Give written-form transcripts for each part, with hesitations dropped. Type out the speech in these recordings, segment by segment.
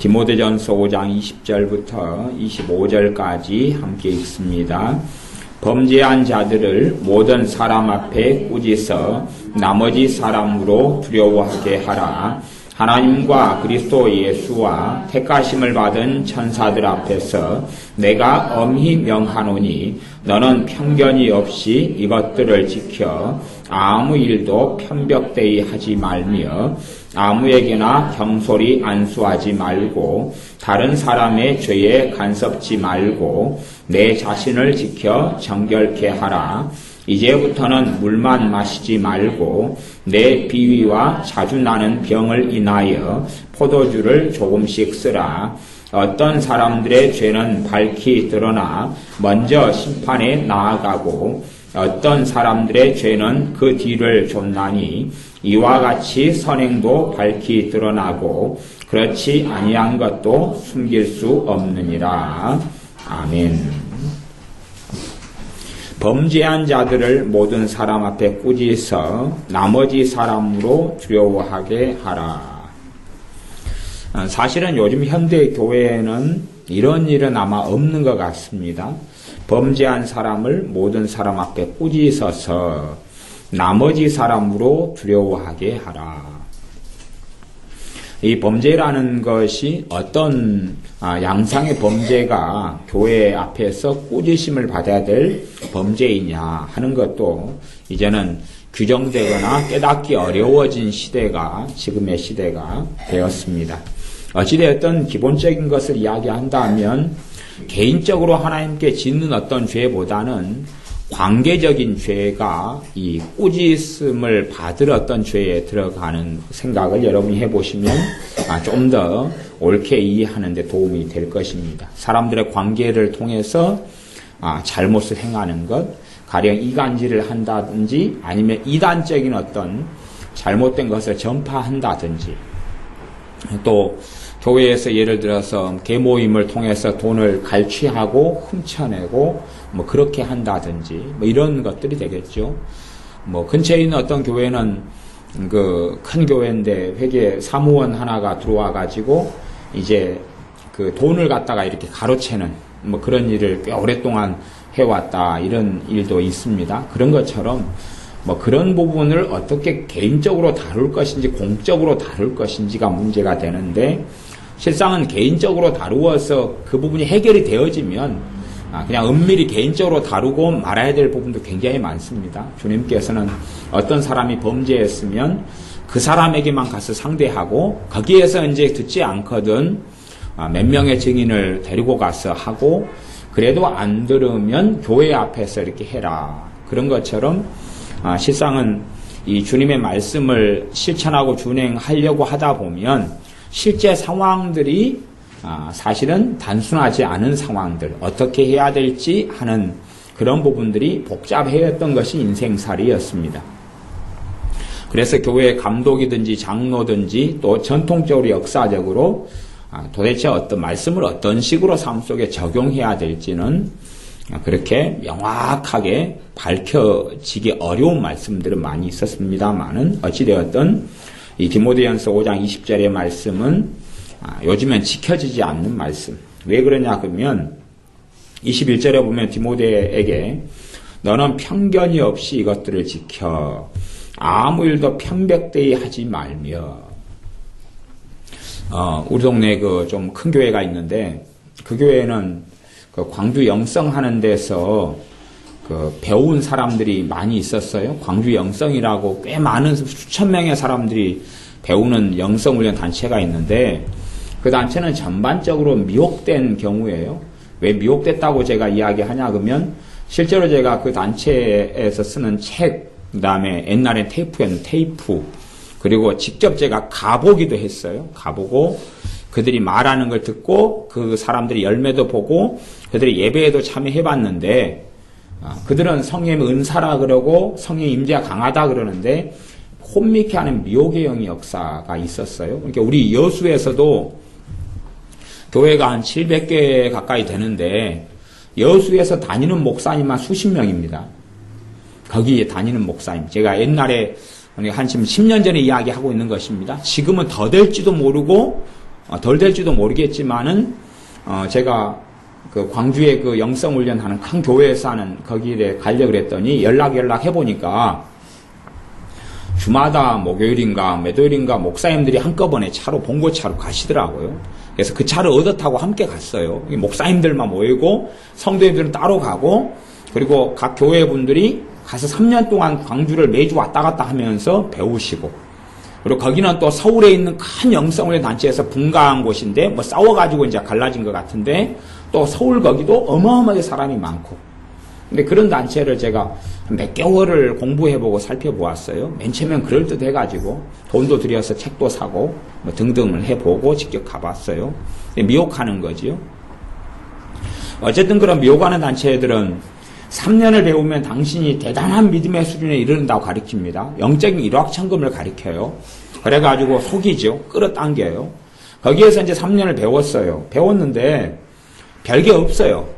디모데전서 5장 20절부터 25절까지 함께 읽습니다. 범죄한 자들을 모든 사람 앞에 꾸짖어 나머지 사람으로 두려워하게 하라. 하나님과 그리스도 예수와 택하심을 받은 천사들 앞에서 내가 엄히 명하노니 너는 편견이 없이 이것들을 지켜 아무 일도 편벽되이 하지 말며 아무에게나 경솔히 안수하지 말고 다른 사람의 죄에 간섭지 말고 내 자신을 지켜 정결케 하라. 이제부터는 물만 마시지 말고 내 비위와 자주 나는 병을 인하여 포도주를 조금씩 쓰라. 어떤 사람들의 죄는 밝히 드러나 먼저 심판에 나아가고 어떤 사람들의 죄는 그 뒤를 좇나니 이와 같이 선행도 밝히 드러나고 그렇지 아니한 것도 숨길 수 없느니라. 아멘. 범죄한 자들을 모든 사람 앞에 꾸짖어 나머지 사람으로 두려워하게 하라. 사실은 요즘 현대 교회에는 이런 일은 아마 없는 것 같습니다. 범죄한 사람을 모든 사람 앞에 꾸짖어서 나머지 사람으로 두려워하게 하라. 이 범죄라는 것이 어떤 양상의 범죄가 교회 앞에서 꾸짖음을 받아야 될 범죄이냐 하는 것도 이제는 규정되거나 깨닫기 어려워진 시대가 지금의 시대가 되었습니다. 어찌되었든 기본적인 것을 이야기한다면 개인적으로 하나님께 짓는 어떤 죄보다는 관계적인 죄가 이 꾸짖음을 받을 어떤 죄에 들어가는 생각을 여러분이 해보시면 좀 더 옳게 이해하는 데 도움이 될 것입니다. 사람들의 관계를 통해서 잘못을 행하는 것, 가령 이간질을 한다든지 아니면 이단적인 어떤 잘못된 것을 전파한다든지 또 교회에서 예를 들어서 계모임을 통해서 돈을 갈취하고 훔쳐내고 그렇게 한다든지 이런 것들이 되겠죠. 근처에 있는 어떤 교회는 그 큰 교회인데 회계 사무원 하나가 들어와 가지고 이제 그 돈을 갖다가 이렇게 가로채는 그런 일을 꽤 오랫동안 해왔다 이런 일도 있습니다. 그런 것처럼 그런 부분을 어떻게 개인적으로 다룰 것인지 공적으로 다룰 것인지가 문제가 되는데 실상은 개인적으로 다루어서 그 부분이 해결이 되어지면 그냥 은밀히 개인적으로 다루고 말아야 될 부분도 굉장히 많습니다. 주님께서는 어떤 사람이 범죄했으면 그 사람에게만 가서 상대하고 거기에서 이제 듣지 않거든 몇 명의 증인을 데리고 가서 하고 그래도 안 들으면 교회 앞에서 이렇게 해라. 그런 것처럼 실상은 이 주님의 말씀을 실천하고 준행하려고 하다 보면 실제 상황들이 사실은 단순하지 않은 상황들, 어떻게 해야 될지 하는 그런 부분들이 복잡해였던 것이 인생살이였습니다. 그래서 교회의 감독이든지 장로든지 또 전통적으로 역사적으로 도대체 어떤 말씀을 어떤 식으로 삶 속에 적용해야 될지는 그렇게 명확하게 밝혀지기 어려운 말씀들은 많이 있었습니다만은 어찌되었든 이 디모데전서 5장 20절의 말씀은 요즘엔 지켜지지 않는 말씀. 왜 그러냐 그러면 21절에 보면 디모데에게 너는 편견이 없이 이것들을 지켜 아무 일도 편벽되이 하지 말며 우리 동네에 그 좀 큰 교회가 있는데 그 교회는 그 광주 영성하는 데서 그 배운 사람들이 많이 있었어요. 광주 영성이라고 꽤 많은 수천 명의 사람들이 배우는 영성훈련 단체가 있는데 그 단체는 전반적으로 미혹된 경우예요. 왜 미혹됐다고 제가 이야기하냐 그러면 실제로 제가 그 단체에서 쓰는 책, 그 다음에 옛날엔 테이프였는 테이프, 그리고 직접 제가 가보기도 했어요. 가보고 그들이 말하는 걸 듣고 그 사람들이 열매도 보고 그들이 예배에도 참여해봤는데 그들은 성령의 은사라 그러고 성령의 임재가 강하다 그러는데 혼미케 하는 미혹의 영의 역사가 있었어요. 그러니까 우리 여수에서도 교회가 한 700개 가까이 되는데 여수에서 다니는 목사님만 수십 명입니다. 거기에 다니는 목사님. 제가 옛날에 한 지금 10년 전에 이야기하고 있는 것입니다. 지금은 더 될지도 모르고 덜 될지도 모르겠지만은 제가 그 광주에 그 영성훈련하는 큰 교회에서 하는 거기에 가려고 그랬더니 연락해보니까 주마다 목요일인가 매도일인가 목사님들이 한꺼번에 차로 봉고차로 가시더라고요. 그래서 그 차를 얻어 타고 함께 갔어요. 목사님들만 모이고 성도님들은 따로 가고, 그리고 각 교회 분들이 가서 3년 동안 광주를 매주 왔다 갔다 하면서 배우시고, 그리고 거기는 또 서울에 있는 큰 영성훈련 단체에서 분가한 곳인데 뭐 싸워가지고 이제 갈라진 것 같은데, 또 서울 거기도 어마어마하게 사람이 많고. 근데 그런 단체를 제가 몇 개월을 공부해보고 살펴보았어요. 맨 처음엔 그럴듯해가지고 돈도 들여서 책도 사고 뭐 등등을 해보고 직접 가봤어요. 미혹하는 거지요. 어쨌든 그런 미혹하는 단체들은 3년을 배우면 당신이 대단한 믿음의 수준에 이르는다고 가르칩니다. 영적인 일확천금을 가르쳐요. 그래가지고 속이죠. 끌어당겨요. 거기에서 이제 3년을 배웠어요. 배웠는데 별게 없어요.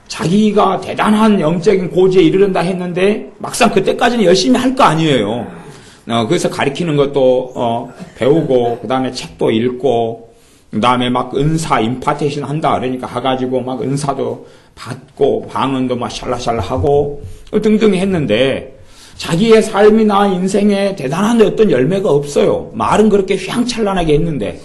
자기가 대단한 영적인 고지에 이르른다 했는데 막상 그때까지는 열심히 할 거 아니에요. 그래서 가르치는 것도 배우고, 그 다음에 책도 읽고, 그 다음에 막 은사 임파테이션 한다 그러니까 해가지고 막 은사도 받고 방언도 막 샬라샬라 하고 등등 했는데 자기의 삶이나 인생에 대단한 어떤 열매가 없어요. 말은 그렇게 휘황찬란하게 했는데,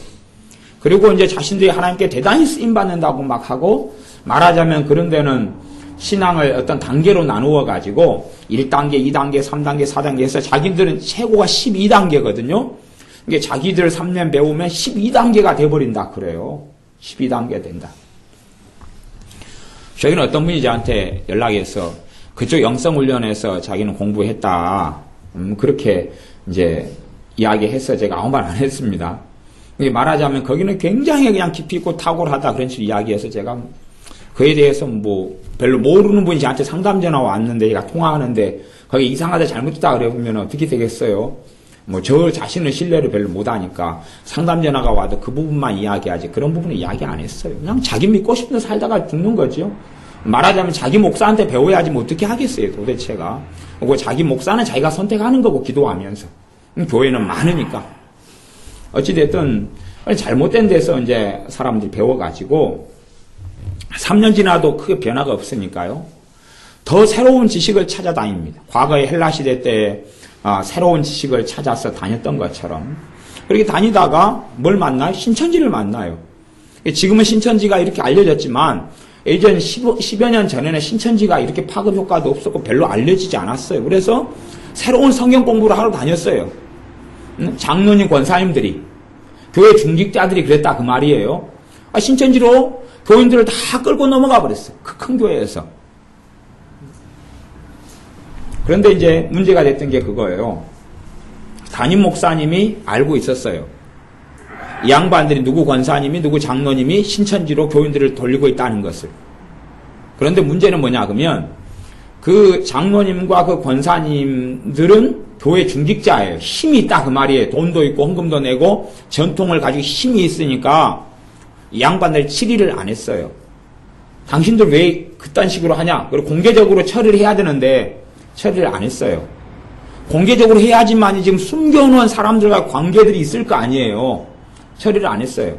그리고 이제 자신들이 하나님께 대단히 쓰임받는다고 막 하고, 말하자면 그런 데는 신앙을 어떤 단계로 나누어 가지고 1단계, 2단계, 3단계, 4단계 해서 자기들은 최고가 12단계거든요. 이게 자기들 3년 배우면 12단계가 돼버린다 그래요. 12단계 된다. 저희는 어떤 분이 저한테 연락해서 그쪽 영성훈련에서 자기는 공부했다. 그렇게 이제 이야기해서 제가 아무 말 안 했습니다. 말하자면 거기는 굉장히 그냥 깊이 있고 탁월하다 그런 식으로 이야기해서 제가 그에 대해서 뭐 별로 모르는 분이 저한테 상담 전화 왔는데 얘가 통화하는데 거기 이상하다 잘못했다 그러면 어떻게 되겠어요? 뭐 저 자신은 신뢰를 별로 못하니까 상담 전화가 와도 그 부분만 이야기하지 그런 부분은 이야기 안 했어요. 그냥 자기 믿고 싶은 데 살다가 죽는 거죠. 말하자면 자기 목사한테 배워야지 뭐 어떻게 하겠어요 도대체가. 그리고 자기 목사는 자기가 선택하는 거고 기도하면서. 교회는 많으니까. 어찌됐든 잘못된 데서 이제 사람들이 배워가지고 3년 지나도 크게 변화가 없으니까요. 더 새로운 지식을 찾아다닙니다. 과거의 헬라시대 때 새로운 지식을 찾아서 다녔던 것처럼 그렇게 다니다가 뭘 만나요? 신천지를 만나요. 지금은 신천지가 이렇게 알려졌지만 예전 10여 년 전에는 신천지가 이렇게 파급 효과도 없었고 별로 알려지지 않았어요. 그래서 새로운 성경 공부를 하러 다녔어요. 장로님 권사님들이 교회 중직자들이 그랬다 그 말이에요. 신천지로 교인들을 다 끌고 넘어가 버렸어요. 그 큰 교회에서. 그런데 이제 문제가 됐던 게 그거예요. 담임 목사님이 알고 있었어요. 이 양반들이 누구 권사님이 누구 장로님이 신천지로 교인들을 돌리고 있다는 것을. 그런데 문제는 뭐냐 그러면 그 장로님과 그 권사님들은 교회 중직자예요. 힘이 있다 그 말이에요. 돈도 있고 헌금도 내고 전통을 가지고 힘이 있으니까 이 양반들 질의를 안 했어요. 당신들 왜 그딴 식으로 하냐? 그리고 공개적으로 처리를 해야 되는데 처리를 안 했어요. 공개적으로 해야지만 지금 숨겨놓은 사람들과 관계들이 있을 거 아니에요. 처리를 안 했어요.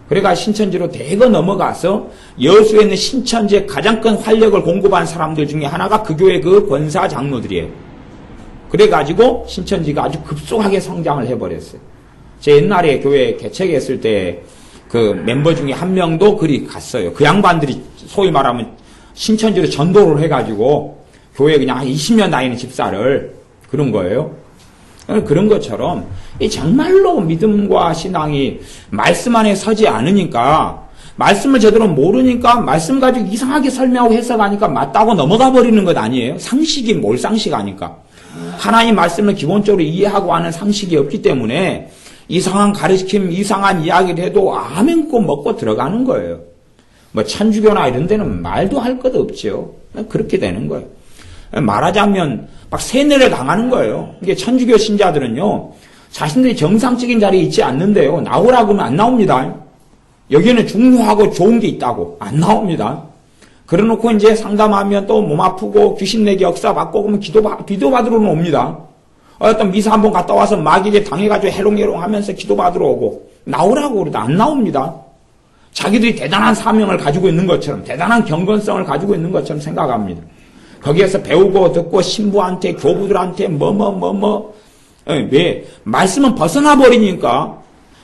그래가 신천지로 대거 넘어가서 여수에 있는 신천지의 가장 큰 활력을 공급한 사람들 중에 하나가 그 교회 그 권사 장로들이에요. 그래가지고 신천지가 아주 급속하게 성장을 해버렸어요. 제 옛날에 교회 개척했을 때 그 멤버 중에 한 명도 그리 갔어요. 그 양반들이 소위 말하면 신천지로 전도를 해가지고 교회 그냥 한 20년 다니는 집사를 그런 거예요. 그런 것처럼 정말로 믿음과 신앙이 말씀 안에 서지 않으니까 말씀을 제대로 모르니까 말씀 가지고 이상하게 설명하고 해석하니까 맞다고 넘어가 버리는 것 아니에요? 상식이 몰상식 아니까. 하나님 말씀을 기본적으로 이해하고 하는 상식이 없기 때문에 이상한 가르침, 이상한 이야기를 해도 아멘 꼭 먹고 들어가는 거예요. 뭐 천주교나 이런 데는 말도 할 것 없죠. 그렇게 되는 거예요. 말하자면 막 세뇌를 당하는 거예요. 이게 천주교 신자들은요, 자신들이 정상적인 자리에 있지 않는데요, 나오라고 하면 안 나옵니다. 여기는 중요하고 좋은 게 있다고 안 나옵니다. 그래놓고 이제 상담하면 또 몸 아프고 귀신 내기 역사 받고 그러면 기도 받으러는 옵니다. 어떤 미사 한번 갔다 와서 마귀에게 당해가지고 해롱해롱 하면서 기도 받으러 오고, 나오라고 그러다 안 나옵니다. 자기들이 대단한 사명을 가지고 있는 것처럼, 대단한 경건성을 가지고 있는 것처럼 생각합니다. 거기에서 배우고 듣고 신부한테, 교부들한테 왜? 말씀은 벗어나 버리니까,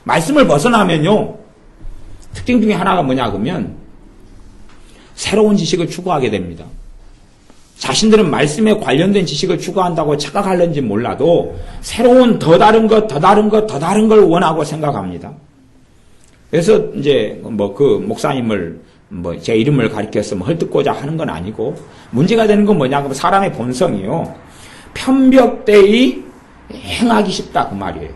말씀을 벗어나면요, 특징 중에 하나가 뭐냐 그러면 새로운 지식을 추구하게 됩니다. 자신들은 말씀에 관련된 지식을 추구한다고 착각하는지 몰라도 새로운 더 다른 걸 원하고 생각합니다. 그래서 이제 그 목사님을 제 이름을 가리켜서 헐뜯고자 하는 건 아니고, 문제가 되는 건 뭐냐 그러면 사람의 본성이요, 편벽되이 행하기 쉽다 그 말이에요.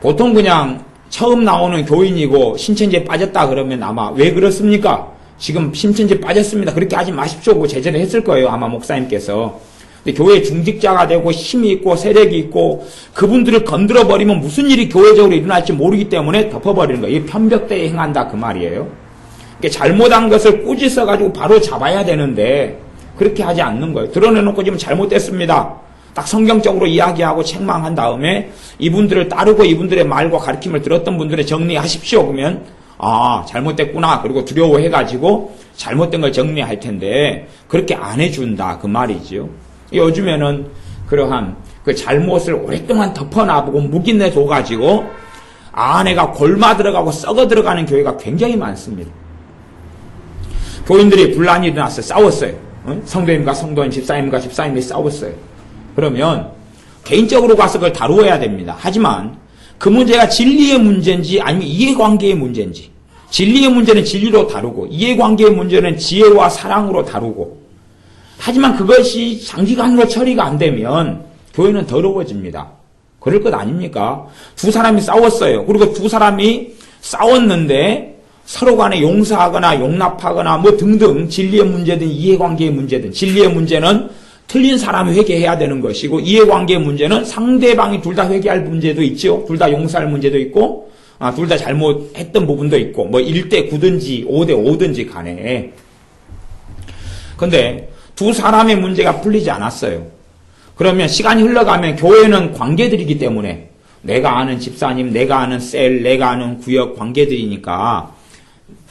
보통 그냥 처음 나오는 교인이고 신천지에 빠졌다 그러면 아마 왜 그렇습니까? 지금 신천지에 빠졌습니다. 그렇게 하지 마십시오. 고 제재를 했을 거예요. 아마 목사님께서. 근데 교회 중직자가 되고 힘이 있고 세력이 있고 그분들을 건드려 버리면 무슨 일이 교회적으로 일어날지 모르기 때문에 덮어버리는 거예요. 이게 편벽대에 행한다 그 말이에요. 그러니까 잘못한 것을 꾸짖어가지고 바로 잡아야 되는데 그렇게 하지 않는 거예요. 드러내놓고 지금 잘못됐습니다. 딱 성경적으로 이야기하고 책망한 다음에 이분들을 따르고 이분들의 말과 가르침을 들었던 분들을 정리하십시오. 그러면 잘못됐구나. 그리고 두려워해가지고 잘못된 걸 정리할 텐데 그렇게 안 해준다 그 말이죠. 요즘에는 그러한 그 잘못을 오랫동안 덮어놔보고 묵인해 둬가지고 안에가 골마 들어가고 썩어 들어가는 교회가 굉장히 많습니다. 교인들이 분란이 일어났어요. 싸웠어요. 성도님과 성도님, 집사님과 집사님이 싸웠어요. 그러면 개인적으로 가서 그걸 다루어야 됩니다. 하지만 그 문제가 진리의 문제인지 아니면 이해관계의 문제인지, 진리의 문제는 진리로 다루고 이해관계의 문제는 지혜와 사랑으로 다루고, 하지만 그것이 장기간으로 처리가 안 되면 교회는 더러워집니다. 그럴 것 아닙니까? 두 사람이 싸웠어요. 그리고 두 사람이 싸웠는데 서로 간에 용서하거나 용납하거나 등등 진리의 문제든 이해관계의 문제든, 진리의 문제는 틀린 사람이 회개해야 되는 것이고 이해관계의 문제는 상대방이 둘 다 회개할 문제도 있죠. 둘 다 용서할 문제도 있고 둘 다 잘못했던 부분도 있고 1대 9든지 5대 5든지 간에. 근데 두 사람의 문제가 풀리지 않았어요. 그러면 시간이 흘러가면 교회는 관계들이기 때문에 내가 아는 집사님, 내가 아는 셀, 내가 아는 구역 관계들이니까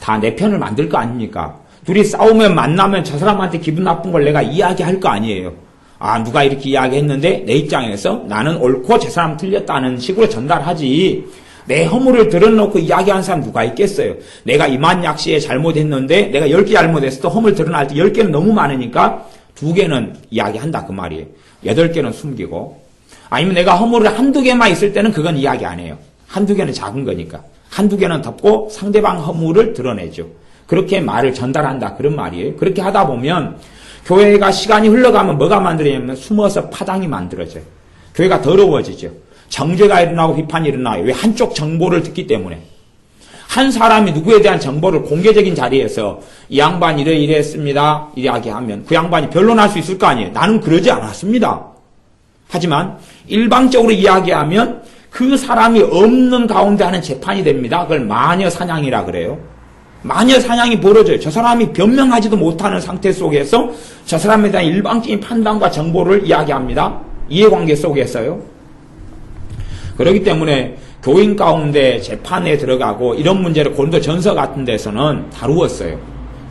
다 내 편을 만들 거 아닙니까? 둘이 싸우면 만나면 저 사람한테 기분 나쁜 걸 내가 이야기할 거 아니에요. 누가 이렇게 이야기했는데 내 입장에서 나는 옳고 저 사람 틀렸다는 식으로 전달하지, 내 허물을 드러놓고 이야기하는 사람 누가 있겠어요? 내가 이만약시에 잘못했는데 내가 10개 잘못했을 때 허물 드러날 때 10개는 너무 많으니까 2개는 이야기한다 그 말이에요. 8개는 숨기고, 아니면 내가 허물을 1-2개만 있을 때는 그건 이야기 안 해요. 1-2개는 작은 거니까 1-2개는 덮고 상대방 허물을 드러내죠. 그렇게 말을 전달한다 그런 말이에요. 그렇게 하다 보면 교회가 시간이 흘러가면 뭐가 만들어지냐면 숨어서 파당이 만들어져요. 교회가 더러워지죠. 정죄가 일어나고 비판이 일어나요. 왜? 한쪽 정보를 듣기 때문에. 한 사람이 누구에 대한 정보를 공개적인 자리에서 이 양반 이래 했습니다 이야기하면 그 양반이 변론할 수 있을 거 아니에요. 나는 그러지 않았습니다. 하지만 일방적으로 이야기하면 그 사람이 없는 가운데 하는 재판이 됩니다. 그걸 마녀 사냥이라 그래요. 마녀 사냥이 벌어져요. 저 사람이 변명하지도 못하는 상태 속에서 저 사람에 대한 일방적인 판단과 정보를 이야기합니다. 이해관계 속에서요. 그렇기 때문에 교인 가운데 재판에 들어가고 이런 문제를 고린도전서 같은 데서는 다루었어요.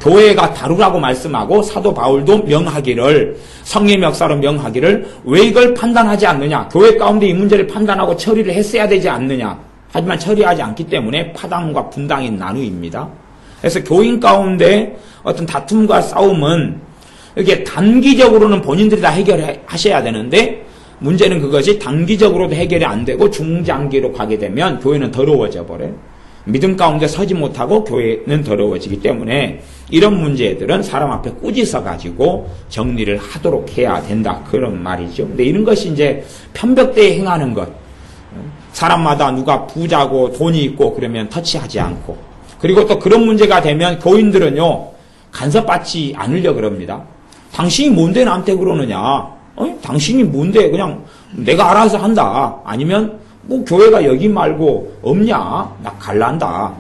교회가 다루라고 말씀하고 사도 바울도 명하기를, 성령의 역사로 명하기를, 왜 이걸 판단하지 않느냐, 교회 가운데 이 문제를 판단하고 처리를 했어야 되지 않느냐. 하지만 처리하지 않기 때문에 파당과 분당이 나누입니다. 그래서 교인 가운데 어떤 다툼과 싸움은 이렇게 단기적으로는 본인들이 다 해결하셔야 되는데, 문제는 그것이 단기적으로도 해결이 안 되고 중장기로 가게 되면 교회는 더러워져 버려요. 믿음 가운데 서지 못하고 교회는 더러워지기 때문에 이런 문제들은 사람 앞에 꾸짖어 가지고 정리를 하도록 해야 된다 그런 말이죠. 근데 이런 것이 이제 편벽대에 행하는 것, 사람마다 누가 부자고 돈이 있고 그러면 터치하지 않고, 그리고 또 그런 문제가 되면 교인들은요 간섭받지 않으려고 그럽니다. 당신이 뭔데 나한테 그러느냐, 당신이 뭔데 그냥 내가 알아서 한다, 아니면 교회가 여기 말고 없냐, 나 갈란다.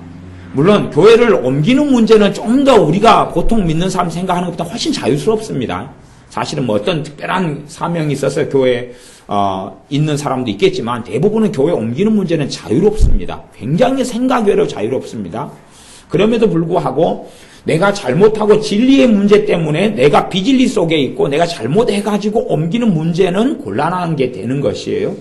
물론 교회를 옮기는 문제는 좀 더 우리가 보통 믿는 사람 생각하는 것보다 훨씬 자유스럽습니다. 사실은 뭐 어떤 특별한 사명이 있어서 교회에 있는 사람도 있겠지만 대부분은 교회 옮기는 문제는 자유롭습니다. 굉장히 생각외로 자유롭습니다. 그럼에도 불구하고 내가 잘못하고 진리의 문제 때문에 내가 비진리 속에 있고 내가 잘못해가지고 옮기는 문제는 곤란한 게 되는 것이에요.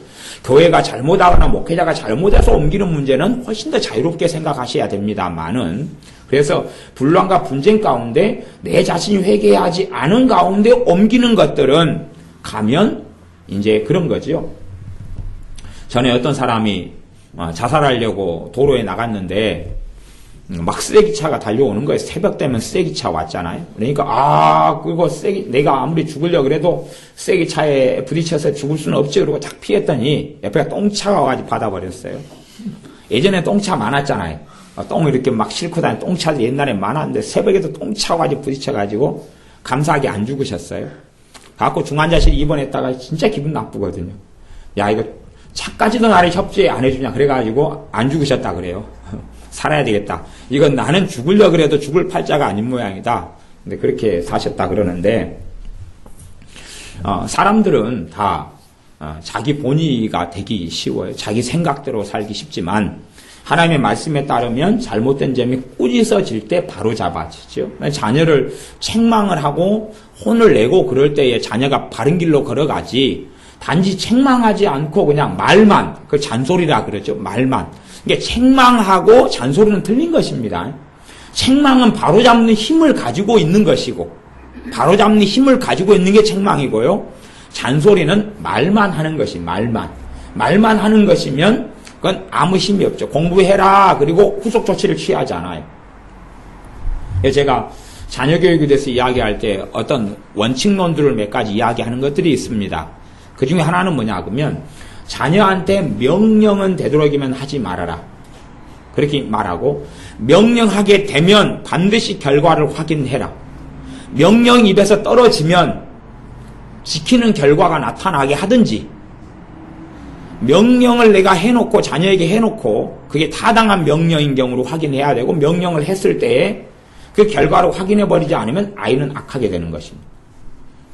교회가 잘못하거나 목회자가 잘못해서 옮기는 문제는 훨씬 더 자유롭게 생각하셔야 됩니다만은, 그래서 분란과 분쟁 가운데 내 자신이 회개하지 않은 가운데 옮기는 것들은 가면 이제 그런 거죠. 전에 어떤 사람이 자살하려고 도로에 나갔는데 막 쓰레기차가 달려오는 거예요. 새벽 되면 쓰레기차 왔잖아요. 그러니까 그거 내가 아무리 죽으려고 그래도 쓰레기차에 부딪혀서 죽을 수는 없지 그러고 딱 피했더니 옆에 똥차가 와가지고 받아버렸어요. 예전에 똥차 많았잖아요. 똥을 이렇게 막 싣고 다니는 똥차도 옛날에 많았는데 새벽에도 똥차 와가지고 부딪혀가지고 감사하게 안 죽으셨어요. 갖고 중환자실 입원했다가 진짜 기분 나쁘거든요. 야, 이거 차까지도 나를 협조해 안 해주냐 그래가지고 안 죽으셨다 그래요. 살아야 되겠다. 이건 나는 죽으려고 그래도 죽을 팔자가 아닌 모양이다. 근데 그렇게 사셨다 그러는데, 사람들은 다 자기 본의가 되기 쉬워요. 자기 생각대로 살기 쉽지만 하나님의 말씀에 따르면 잘못된 점이 꾸짖어질 때 바로 잡아지죠. 자녀를 책망을 하고 혼을 내고 그럴 때에 자녀가 바른 길로 걸어가지, 단지 책망하지 않고 그냥 말만, 그 잔소리라 그러죠. 말만. 이게 책망하고 잔소리는 틀린 것입니다. 책망은 바로잡는 힘을 가지고 있는 것이고, 바로잡는 힘을 가지고 있는 게 책망이고요. 잔소리는 말만 하는 것이 말만 하는 것이면 그건 아무 힘이 없죠. 공부해라 그리고 후속 조치를 취하지 않아요. 제가 자녀 교육에 대해서 이야기할 때 어떤 원칙론들을 몇 가지 이야기하는 것들이 있습니다. 그 중에 하나는 뭐냐 그러면 자녀한테 명령은 되도록이면 하지 말아라. 그렇게 말하고, 명령하게 되면 반드시 결과를 확인해라. 명령 입에서 떨어지면 지키는 결과가 나타나게 하든지, 명령을 내가 해놓고 자녀에게 해놓고 그게 타당한 명령인 경우로 확인해야 되고, 명령을 했을 때에 그 결과를 확인해버리지 않으면 아이는 악하게 되는 것입니다.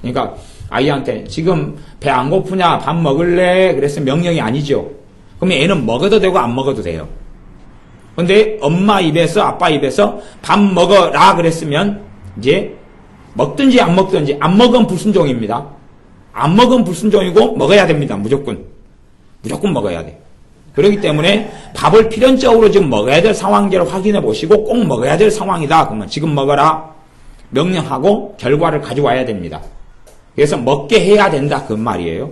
그러니까 아이한테 지금 배 안 고프냐 밥 먹을래 그래서 명령이 아니죠. 그러면 애는 먹어도 되고 안 먹어도 돼요. 근데 엄마 입에서 아빠 입에서 밥 먹어라 그랬으면 이제 먹든지 안 먹든지, 안 먹으면 불순종입니다. 안 먹으면 불순종이고 먹어야 됩니다. 무조건 먹어야 돼. 그렇기 때문에 밥을 필연적으로 지금 먹어야 될 상황인지를 확인해 보시고 꼭 먹어야 될 상황이다 그러면 지금 먹어라 명령하고 결과를 가져와야 됩니다. 그래서 먹게 해야 된다 그 말이에요.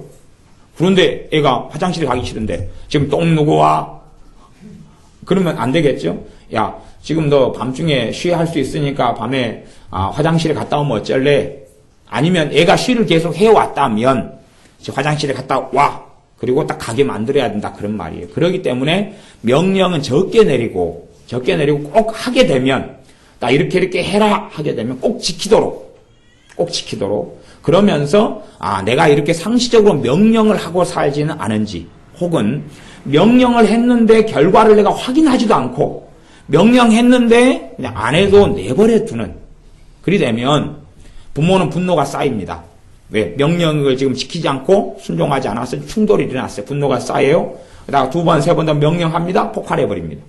그런데 애가 화장실에 가기 싫은데 지금 똥 누구 와? 그러면 안 되겠죠. 야, 지금 너 밤중에 쉬할 수 있으니까 밤에 화장실에 갔다 오면 어쩔래? 아니면 애가 쉬를 계속 해왔다면 화장실에 갔다 와. 그리고 딱 가게 만들어야 된다 그런 말이에요. 그렇기 때문에 명령은 적게 내리고 꼭 하게 되면 나 이렇게 해라 하게 되면 꼭 지키도록 그러면서 내가 이렇게 상시적으로 명령을 하고 살지는 않은지, 혹은 명령을 했는데 결과를 내가 확인하지도 않고 명령했는데 그냥 안 해도 내버려 두는, 그리 되면 부모는 분노가 쌓입니다. 왜? 명령을 지금 지키지 않고 순종하지 않아서 충돌이 일어났어요. 분노가 쌓여요. 그러다가 두 번, 세 번 더 명령합니다. 폭발해버립니다.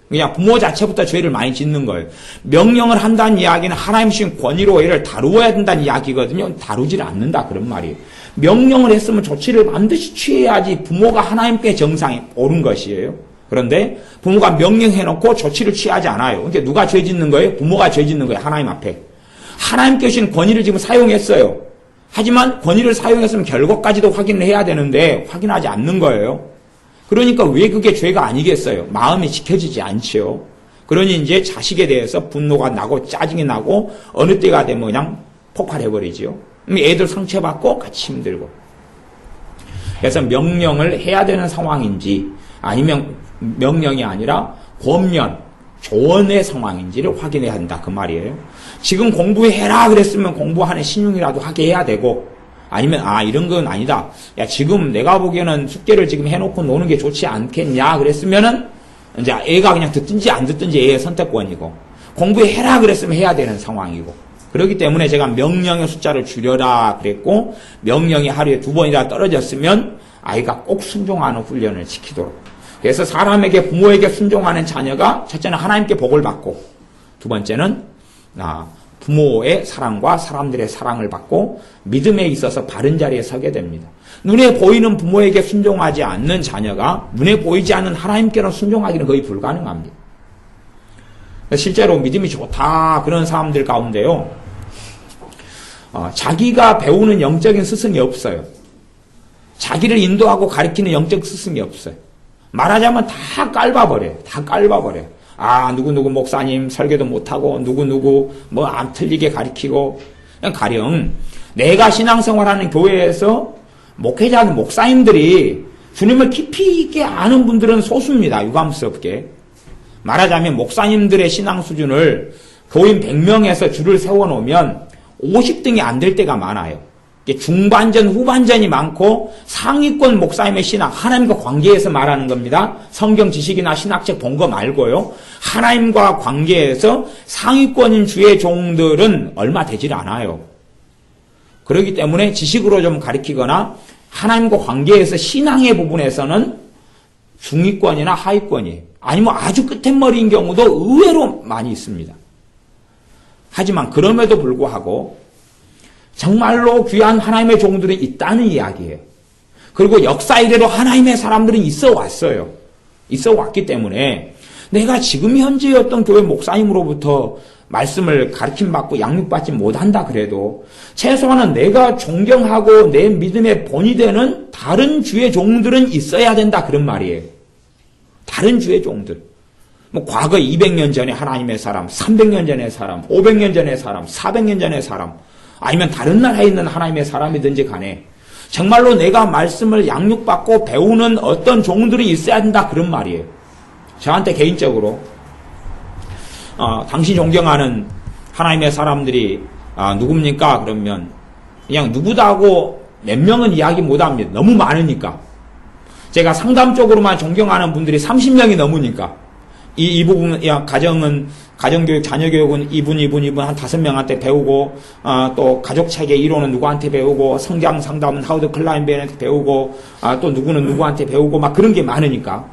그냥 부모 자체부터 죄를 많이 짓는 거예요. 명령을 한다는 이야기는 하나님 주신 권위로 애를 다루어야 된다는 이야기거든요. 다루지를 않는다 그런 말이에요. 명령을 했으면 조치를 반드시 취해야지 부모가 하나님께 정상에 오른 것이에요. 그런데 부모가 명령해놓고 조치를 취하지 않아요. 그러니까 누가 죄 짓는 거예요? 부모가 죄 짓는 거예요. 하나님 앞에. 하나님께 주신 권위를 지금 사용했어요. 하지만 권위를 사용했으면 결과까지도 확인을 해야 되는데 확인하지 않는 거예요. 그러니까 왜 그게 죄가 아니겠어요? 마음이 지켜지지 않지요. 그러니 이제 자식에 대해서 분노가 나고 짜증이 나고 어느 때가 되면 그냥 폭발해버리지요. 애들 상처받고 같이 힘들고. 그래서 명령을 해야 되는 상황인지 아니면 명령이 아니라 권면, 조언의 상황인지를 확인해야 한다 그 말이에요. 지금 공부해라 그랬으면 공부하는 신용이라도 하게 해야 되고, 아니면 이런 건 아니다. 야, 지금 내가 보기에는 숙제를 지금 해놓고 노는 게 좋지 않겠냐 그랬으면은 이제 애가 그냥 듣든지 안 듣든지 애의 선택권이고, 공부해라 그랬으면 해야 되는 상황이고, 그렇기 때문에 제가 명령의 숫자를 줄여라 그랬고, 명령이 하루에 2번이나 떨어졌으면 아이가 꼭 순종하는 훈련을 시키도록. 그래서 사람에게, 부모에게 순종하는 자녀가 첫째는 하나님께 복을 받고, 두 번째는 부모의 사랑과 사람들의 사랑을 받고 믿음에 있어서 바른 자리에 서게 됩니다. 눈에 보이는 부모에게 순종하지 않는 자녀가 눈에 보이지 않는 하나님께는 순종하기는 거의 불가능합니다. 실제로 믿음이 좋다 그런 사람들 가운데요, 자기가 배우는 영적인 스승이 없어요. 자기를 인도하고 가르치는 영적 스승이 없어요. 말하자면 다 깔봐버려요. 다 깔봐버려요. 누구누구 목사님 설교도 못하고 누구누구 뭐 안 틀리게 가르치고, 가령 내가 신앙생활하는 교회에서 목회자는 목사님들이 주님을 깊이 있게 아는 분들은 소수입니다. 유감스럽게. 말하자면 목사님들의 신앙 수준을 교인 100명에서 줄을 세워놓으면 50등이 안 될 때가 많아요. 중반전, 후반전이 많고 상위권 목사님의 신앙, 하나님과 관계에서 말하는 겁니다. 성경 지식이나 신학책 본 거 말고요. 하나님과 관계에서 상위권인 주의 종들은 얼마 되질 않아요. 그렇기 때문에 지식으로 좀 가르치거나 하나님과 관계에서 신앙의 부분에서는 중위권이나 하위권이에요. 아니면 아주 끝머리인 경우도 의외로 많이 있습니다. 하지만 그럼에도 불구하고 정말로 귀한 하나님의 종들이 있다는 이야기예요. 그리고 역사 이래로 하나님의 사람들은 있어 왔어요. 있어 왔기 때문에 내가 지금 현재의 어떤 교회 목사님으로부터 말씀을 가르침받고 양육받지 못한다 그래도 최소한은 내가 존경하고 내 믿음의 본이 되는 다른 주의 종들은 있어야 된다 그런 말이에요. 다른 주의 종들. 과거 200년 전에 하나님의 사람, 300년 전의 사람, 500년 전의 사람, 400년 전의 사람, 아니면 다른 나라에 있는 하나님의 사람이든지 간에 정말로 내가 말씀을 양육받고 배우는 어떤 종들이 있어야 된다 그런 말이에요. 저한테 개인적으로 당신 존경하는 하나님의 사람들이 누굽니까? 그러면 그냥 누구다 하고 몇 명은 이야기 못합니다. 너무 많으니까. 제가 상담적으로만 존경하는 분들이 30명이 넘으니까 이 부분, 가정교육, 자녀교육은 이분 한 5명한테 배우고, 또 가족체계 이론은 누구한테 배우고, 성장 상담은 하우드 클라인베한테 배우고, 또 누구는 누구한테 배우고, 막 그런 게 많으니까.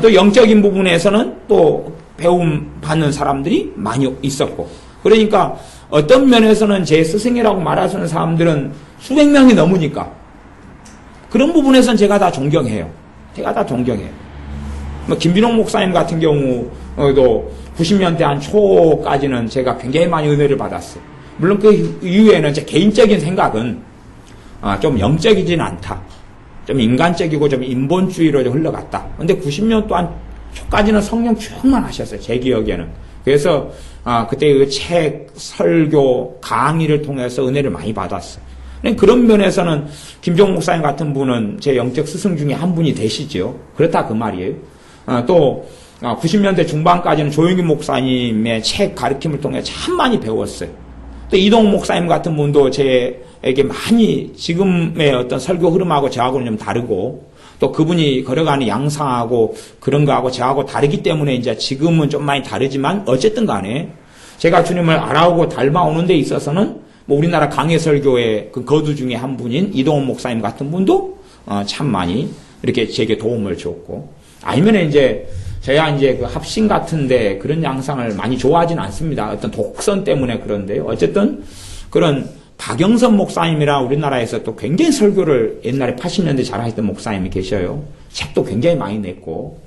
또 영적인 부분에서는 또 배움 받는 사람들이 많이 있었고. 그러니까 어떤 면에서는 제 스승이라고 말하시는 사람들은 수백 명이 넘으니까. 그런 부분에서는 제가 다 존경해요. 제가 다 존경해요. 김빈옥 목사님 같은 경우도 90년대 한 초까지는 제가 굉장히 많이 은혜를 받았어요. 물론 그 이후에는 제 개인적인 생각은 좀 영적이진 않다. 좀 인간적이고 좀 인본주의로 좀 흘러갔다. 근데 90년 동안 초까지는 성령 충만하셨어요. 제 기억에는. 그래서 그때 그 책, 설교, 강의를 통해서 은혜를 많이 받았어요. 그런 면에서는 김종 목사님 같은 분은 제 영적 스승 중에 한 분이 되시죠. 그렇다 그 말이에요. 또 90년대 중반까지는 조용균 목사님의 책 가르침을 통해 참 많이 배웠어요. 또 이동욱 목사님 같은 분도 제에게 많이 지금의 어떤 설교 흐름하고 저하고는 좀 다르고 또 그분이 걸어가는 양상하고 그런 거하고 저하고 다르기 때문에 이제 지금은 좀 많이 다르지만 어쨌든 간에 제가 주님을 알아오고 닮아오는 데 있어서는 우리나라 강해설교의 그 거두 중에 한 분인 이동욱 목사님 같은 분도 참 많이 이렇게 제게 도움을 줬고 아니면 이제 저야 이제 그 합신 같은데 그런 양상을 많이 좋아하진 않습니다. 어떤 독선 때문에 그런데요. 어쨌든 그런 박영선 목사님이라 우리나라에서 또 굉장히 설교를 옛날에 80년대 잘하셨던 목사님이 계셔요. 책도 굉장히 많이 냈고.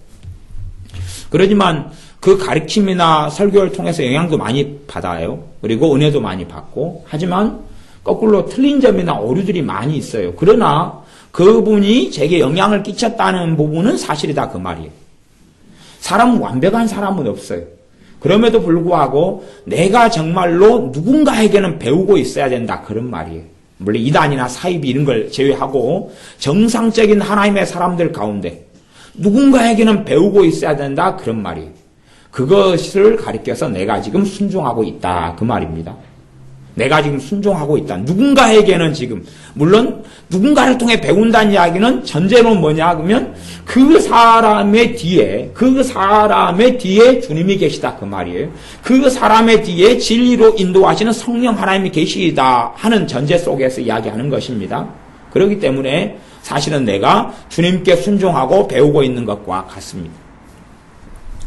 그러지만 그 가르침이나 설교를 통해서 영향도 많이 받아요. 그리고 은혜도 많이 받고. 하지만 거꾸로 틀린 점이나 오류들이 많이 있어요. 그러나 그분이 제게 영향을 끼쳤다는 부분은 사실이다 그 말이에요. 사람은 완벽한 사람은 없어요. 그럼에도 불구하고 내가 정말로 누군가에게는 배우고 있어야 된다 그런 말이에요. 물론 이단이나 사이비 이런 걸 제외하고 정상적인 하나님의 사람들 가운데 누군가에게는 배우고 있어야 된다 그런 말이에요. 그것을 가리켜서 내가 지금 순종하고 있다 그 말입니다. 내가 지금 순종하고 있다. 누군가에게는 지금, 물론 누군가를 통해 배운다는 이야기는 전제는 뭐냐 그러면 그 사람의 뒤에 주님이 계시다 그 말이에요. 그 사람의 뒤에 진리로 인도하시는 성령 하나님이 계시다 하는 전제 속에서 이야기하는 것입니다. 그렇기 때문에 사실은 내가 주님께 순종하고 배우고 있는 것과 같습니다.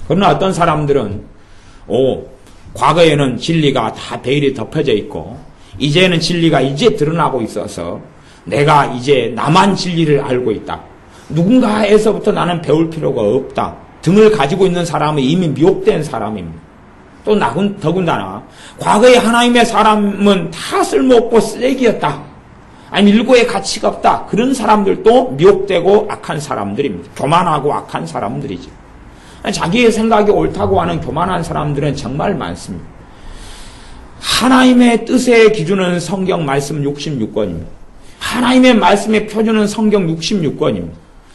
그러나 어떤 사람들은 과거에는 진리가 다 베일이 덮여져 있고 이제는 진리가 이제 드러나고 있어서 내가 이제 나만 진리를 알고 있다. 누군가에서부터 나는 배울 필요가 없다. 등을 가지고 있는 사람은 이미 미혹된 사람입니다. 또 더군다나 과거의 하나님의 사람은 다 쓸모없고 쓰레기였다. 아니면 일고의 가치가 없다. 그런 사람들도 미혹되고 악한 사람들입니다. 교만하고 악한 사람들이죠. 자기의 생각이 옳다고 하는 교만한 사람들은 정말 많습니다. 하나님의 뜻의 기준은 성경 말씀 66권입니다. 하나님의 말씀의 표준은 성경 66권입니다.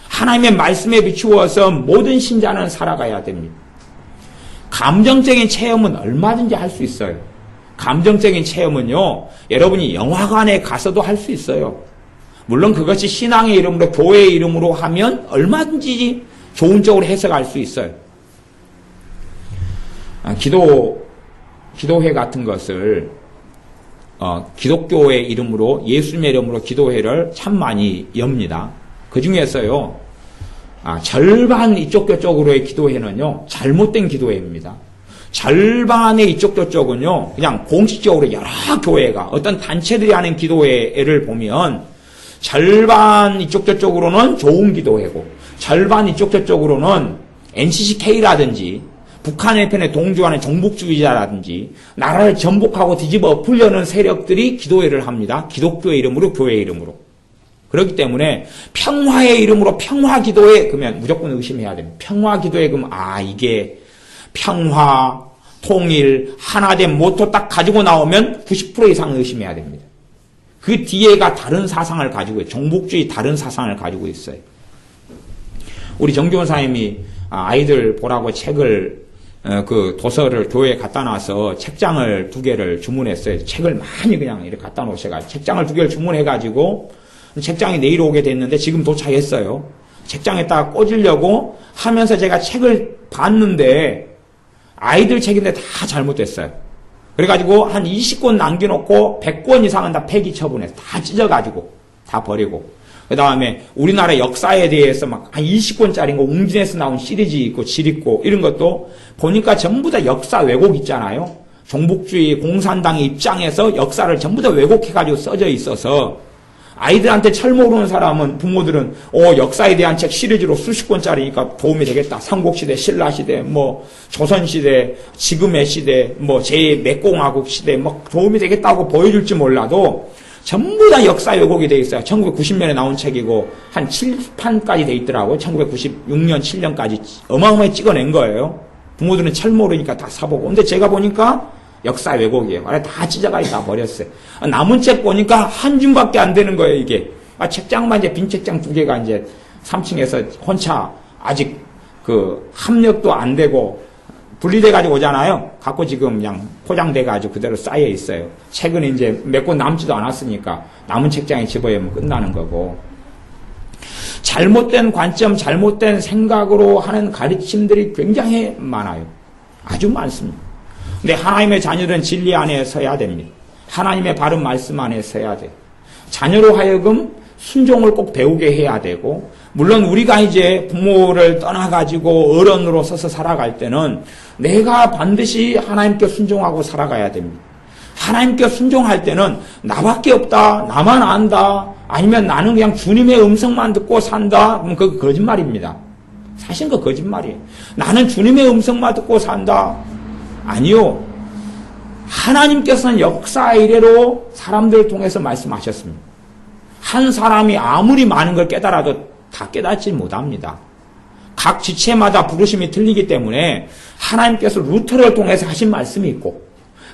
하나님의 말씀에 비추어서 모든 신자는 살아가야 됩니다. 감정적인 체험은 얼마든지 할 수 있어요. 감정적인 체험은요, 여러분이 영화관에 가서도 할 수 있어요. 물론 그것이 신앙의 이름으로, 교회의 이름으로 하면 얼마든지 좋은 쪽으로 해석할 수 있어요. 기도회 같은 것을 기독교의 이름으로, 예수님의 이름으로 기도회를 참 많이 엽니다. 그 중에서요, 절반 이쪽 저쪽으로의 기도회는요, 잘못된 기도회입니다. 절반의 이쪽 저쪽은요, 그냥 공식적으로 여러 교회가, 어떤 단체들이 하는 기도회를 보면, 절반 이쪽 저쪽으로는 좋은 기도회고, 절반 이쪽 저쪽으로는 NCCK라든지, 북한의 편에 동조하는 종북주의자라든지, 나라를 전복하고 뒤집어 엎으려는 세력들이 기도회를 합니다. 기독교의 이름으로, 교회의 이름으로. 그렇기 때문에 평화의 이름으로 평화 기도회 그러면 무조건 의심해야 됩니다. 평화 기도회 그러면 이게 평화, 통일, 하나된 모토 딱 가지고 나오면 90% 이상 의심해야 됩니다. 그 뒤에가 다른 사상을 가지고 있어요. 종북주의 다른 사상을 가지고 있어요. 우리 정교사님이 아이들 보라고 책을 그 도서를 교회에 갖다 놔서 책장을 2개를 주문했어요. 책을 많이 그냥 이렇게 갖다 놓으셔가지고 책장을 2개를 주문해가지고 책장이 내일 오게 됐는데 지금 도착했어요. 책장에다가 꽂으려고 하면서 제가 책을 봤는데 아이들 책인데 다 잘못됐어요. 그래가지고 한 20권 남겨놓고 100권 이상은 다 폐기 처분해서 다 찢어가지고 다 버리고 그 다음에 우리나라 역사에 대해서 막 한 20권짜리인 거 웅진에서 나온 시리즈 있고 질 있고 이런 것도 보니까 전부 다 역사 왜곡 있잖아요. 종북주의 공산당의 입장에서 역사를 전부 다 왜곡해가지고 써져 있어서 아이들한테 철 모르는 사람은 부모들은 역사에 대한 책 시리즈로 수십 권짜리니까 도움이 되겠다. 삼국시대, 신라시대, 조선시대, 지금의 시대, 제 몇공화국 시대 도움이 되겠다고 보여줄지 몰라도 전부 다 역사 왜곡이 돼 있어요. 1990년에 나온 책이고 한 7판까지 돼 있더라고요. 1996년, 7년까지 어마어마하게 찍어낸 거예요. 부모들은 철 모르니까 다 사보고. 근데 제가 보니까 역사 왜곡이에요. 다 찢어가지고 다 버렸어요. 남은 책 보니까 한 줌밖에 안 되는 거예요, 이게. 책장만 이제 빈 책장 2개가 이제 3층에서 혼자 아직 합력도 안 되고 분리돼가지고 오잖아요. 갖고 지금 그냥 포장돼가지고 그대로 쌓여 있어요. 책은 이제 몇 권 남지도 않았으니까 남은 책장에 집어넣으면 끝나는 거고. 잘못된 관점, 잘못된 생각으로 하는 가르침들이 굉장히 많아요. 아주 많습니다. 근데 하나님의 자녀들은 진리 안에 서야 됩니다. 하나님의 바른 말씀 안에 서야 돼요. 자녀로 하여금 순종을 꼭 배우게 해야 되고, 물론 우리가 이제 부모를 떠나가지고 어른으로 서서 살아갈 때는 내가 반드시 하나님께 순종하고 살아가야 됩니다. 하나님께 순종할 때는 나밖에 없다, 나만 안다, 아니면 나는 그냥 주님의 음성만 듣고 산다, 그럼 그거 거짓말입니다. 사실 그거 거짓말이에요. 나는 주님의 음성만 듣고 산다. 아니요. 하나님께서는 역사 이래로 사람들을 통해서 말씀하셨습니다. 한 사람이 아무리 많은 걸 깨달아도 다 깨닫지 못합니다. 각 지체마다 부르심이 틀리기 때문에 하나님께서 루터를 통해서 하신 말씀이 있고,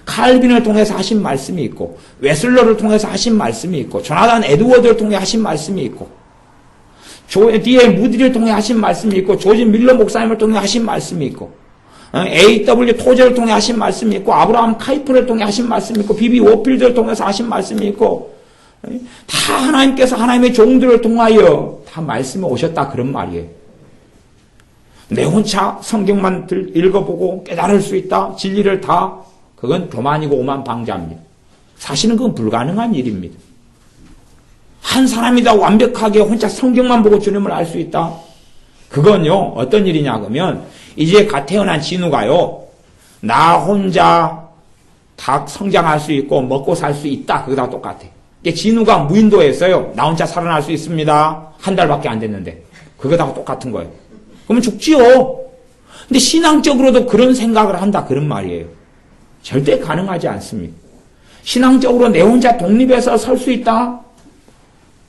칼빈을 통해서 하신 말씀이 있고, 웨슬러를 통해서 하신 말씀이 있고, 조나단 에드워드를 통해 하신 말씀이 있고, D.L. 무디를 통해 하신 말씀이 있고, 조지 밀러 목사님을 통해 하신 말씀이 있고, A.W. 토저를 통해 하신 말씀이 있고, 아브라함 카이프를 통해 하신 말씀이 있고, B.B. 워필드를 통해서 하신 말씀이 있고, 다 하나님께서 하나님의 종들을 통하여 다 말씀에 오셨다, 그런 말이에요. 내 혼자 성경만 읽어보고 깨달을 수 있다, 진리를 다, 그건 교만이고 오만방자입니다. 사실은 그건 불가능한 일입니다. 한 사람이 다 완벽하게 혼자 성경만 보고 주님을 알 수 있다? 그건요, 어떤 일이냐 그러면, 이제 갓 태어난 진우가요, 나 혼자 다 성장할 수 있고 먹고 살 수 있다, 그거랑 똑같아. 진우가 무인도에서요, 나 혼자 살아날 수 있습니다. 한 달밖에 안 됐는데. 그거하고 똑같은 거예요. 그러면 죽지요. 근데 신앙적으로도 그런 생각을 한다, 그런 말이에요. 절대 가능하지 않습니다. 신앙적으로 내 혼자 독립해서 설 수 있다?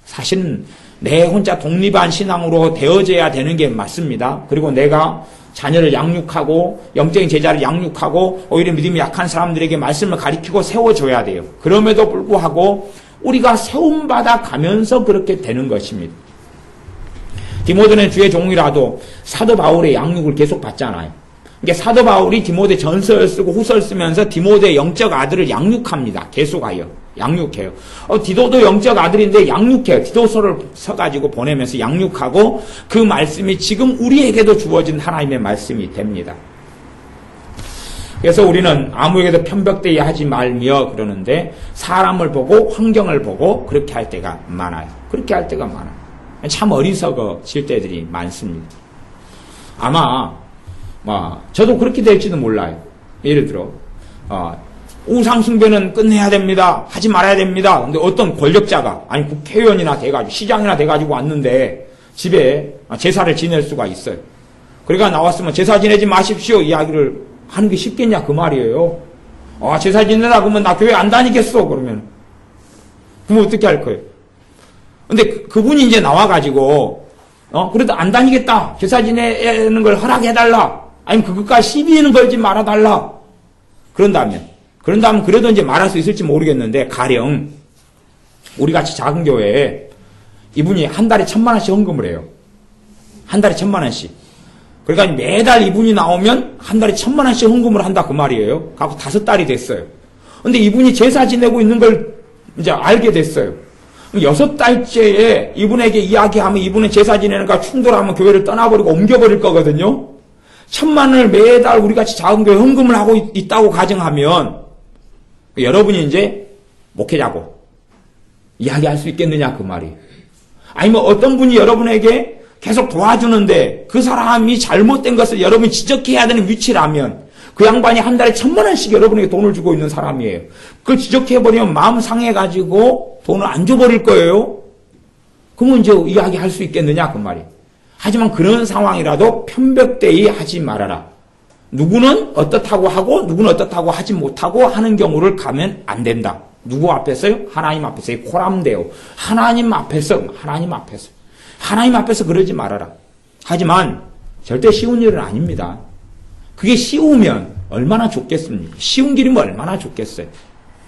사실은 내 혼자 독립한 신앙으로 되어져야 되는 게 맞습니다. 그리고 내가 자녀를 양육하고 영적인 제자를 양육하고 오히려 믿음이 약한 사람들에게 말씀을 가르치고 세워줘야 돼요. 그럼에도 불구하고 우리가 세움받아 가면서 그렇게 되는 것입니다. 디모데는 주의 종이라도 사도 바울의 양육을 계속 받잖아요. 그러니까 사도 바울이 디모데 전서를 쓰고 후서를 쓰면서 디모데의 영적 아들을 양육합니다. 계속하여 양육해요. 디도도 영적 아들인데 양육해요. 디도서를 써가지고 보내면서 양육하고 그 말씀이 지금 우리에게도 주어진 하나님의 말씀이 됩니다. 그래서 우리는 아무에게도 편벽되게 하지 말며 그러는데 사람을 보고 환경을 보고 그렇게 할 때가 많아요. 그렇게 할 때가 많아요. 참 어리석어질 때들이 많습니다. 아마 저도 그렇게 될지도 몰라요. 예를 들어 우상숭배는 끝내야 됩니다. 하지 말아야 됩니다. 근데 어떤 권력자가 아니 국회의원이나 돼가지고 시장이나 돼가지고 왔는데 집에 제사를 지낼 수가 있어요. 그러니까 나왔으면 제사 지내지 마십시오 이야기를 하는 게 쉽겠냐 그 말이에요. 제사 지내라 그러면 나 교회 안 다니겠어 그러면 어떻게 할 거예요? 근데 그분이 이제 나와가지고 그래도 안 다니겠다. 제사 지내는 걸 허락해달라. 아니면 그것까지 시비는 걸지 말아달라. 그런다면 그래도 이제 말할 수 있을지 모르겠는데, 가령, 우리 같이 작은 교회에 이분이 한 달에 1,000,000원씩 헌금을 해요. 한 달에 1,000,000원씩. 그러니까 매달 이분이 나오면 한 달에 1,000,000원씩 헌금을 한다, 그 말이에요. 갖고 5달이 됐어요. 근데 이분이 제사 지내고 있는 걸 이제 알게 됐어요. 6달째에 이분에게 이야기하면 이분은 제사 지내는가 충돌하면 교회를 떠나버리고 옮겨버릴 거거든요. 1,000,000원을 매달 우리 같이 작은 교회 헌금을 하고 있다고 가정하면 여러분이 이제 목회자고 이야기할 수 있겠느냐 그 말이에요. 아니면 어떤 분이 여러분에게 계속 도와주는데 그 사람이 잘못된 것을 여러분이 지적해야 되는 위치라면 그 양반이 한 달에 1,000,000원씩 여러분에게 돈을 주고 있는 사람이에요. 그걸 지적해버리면 마음 상해가지고 돈을 안 줘버릴 거예요. 그러면 이제 이야기할 수 있겠느냐 그 말이에요. 하지만 그런 상황이라도 편벽되이 하지 말아라. 누구는 어떻다고 하고 누구는 어떻다고 하지 못하고 하는 경우를 가면 안 된다. 누구 앞에서요? 하나님 앞에서. 코람데요. 하나님 앞에서 그러지 말아라. 하지만 절대 쉬운 일은 아닙니다. 그게 쉬우면 얼마나 좋겠습니까? 쉬운 길이면 얼마나 좋겠어요.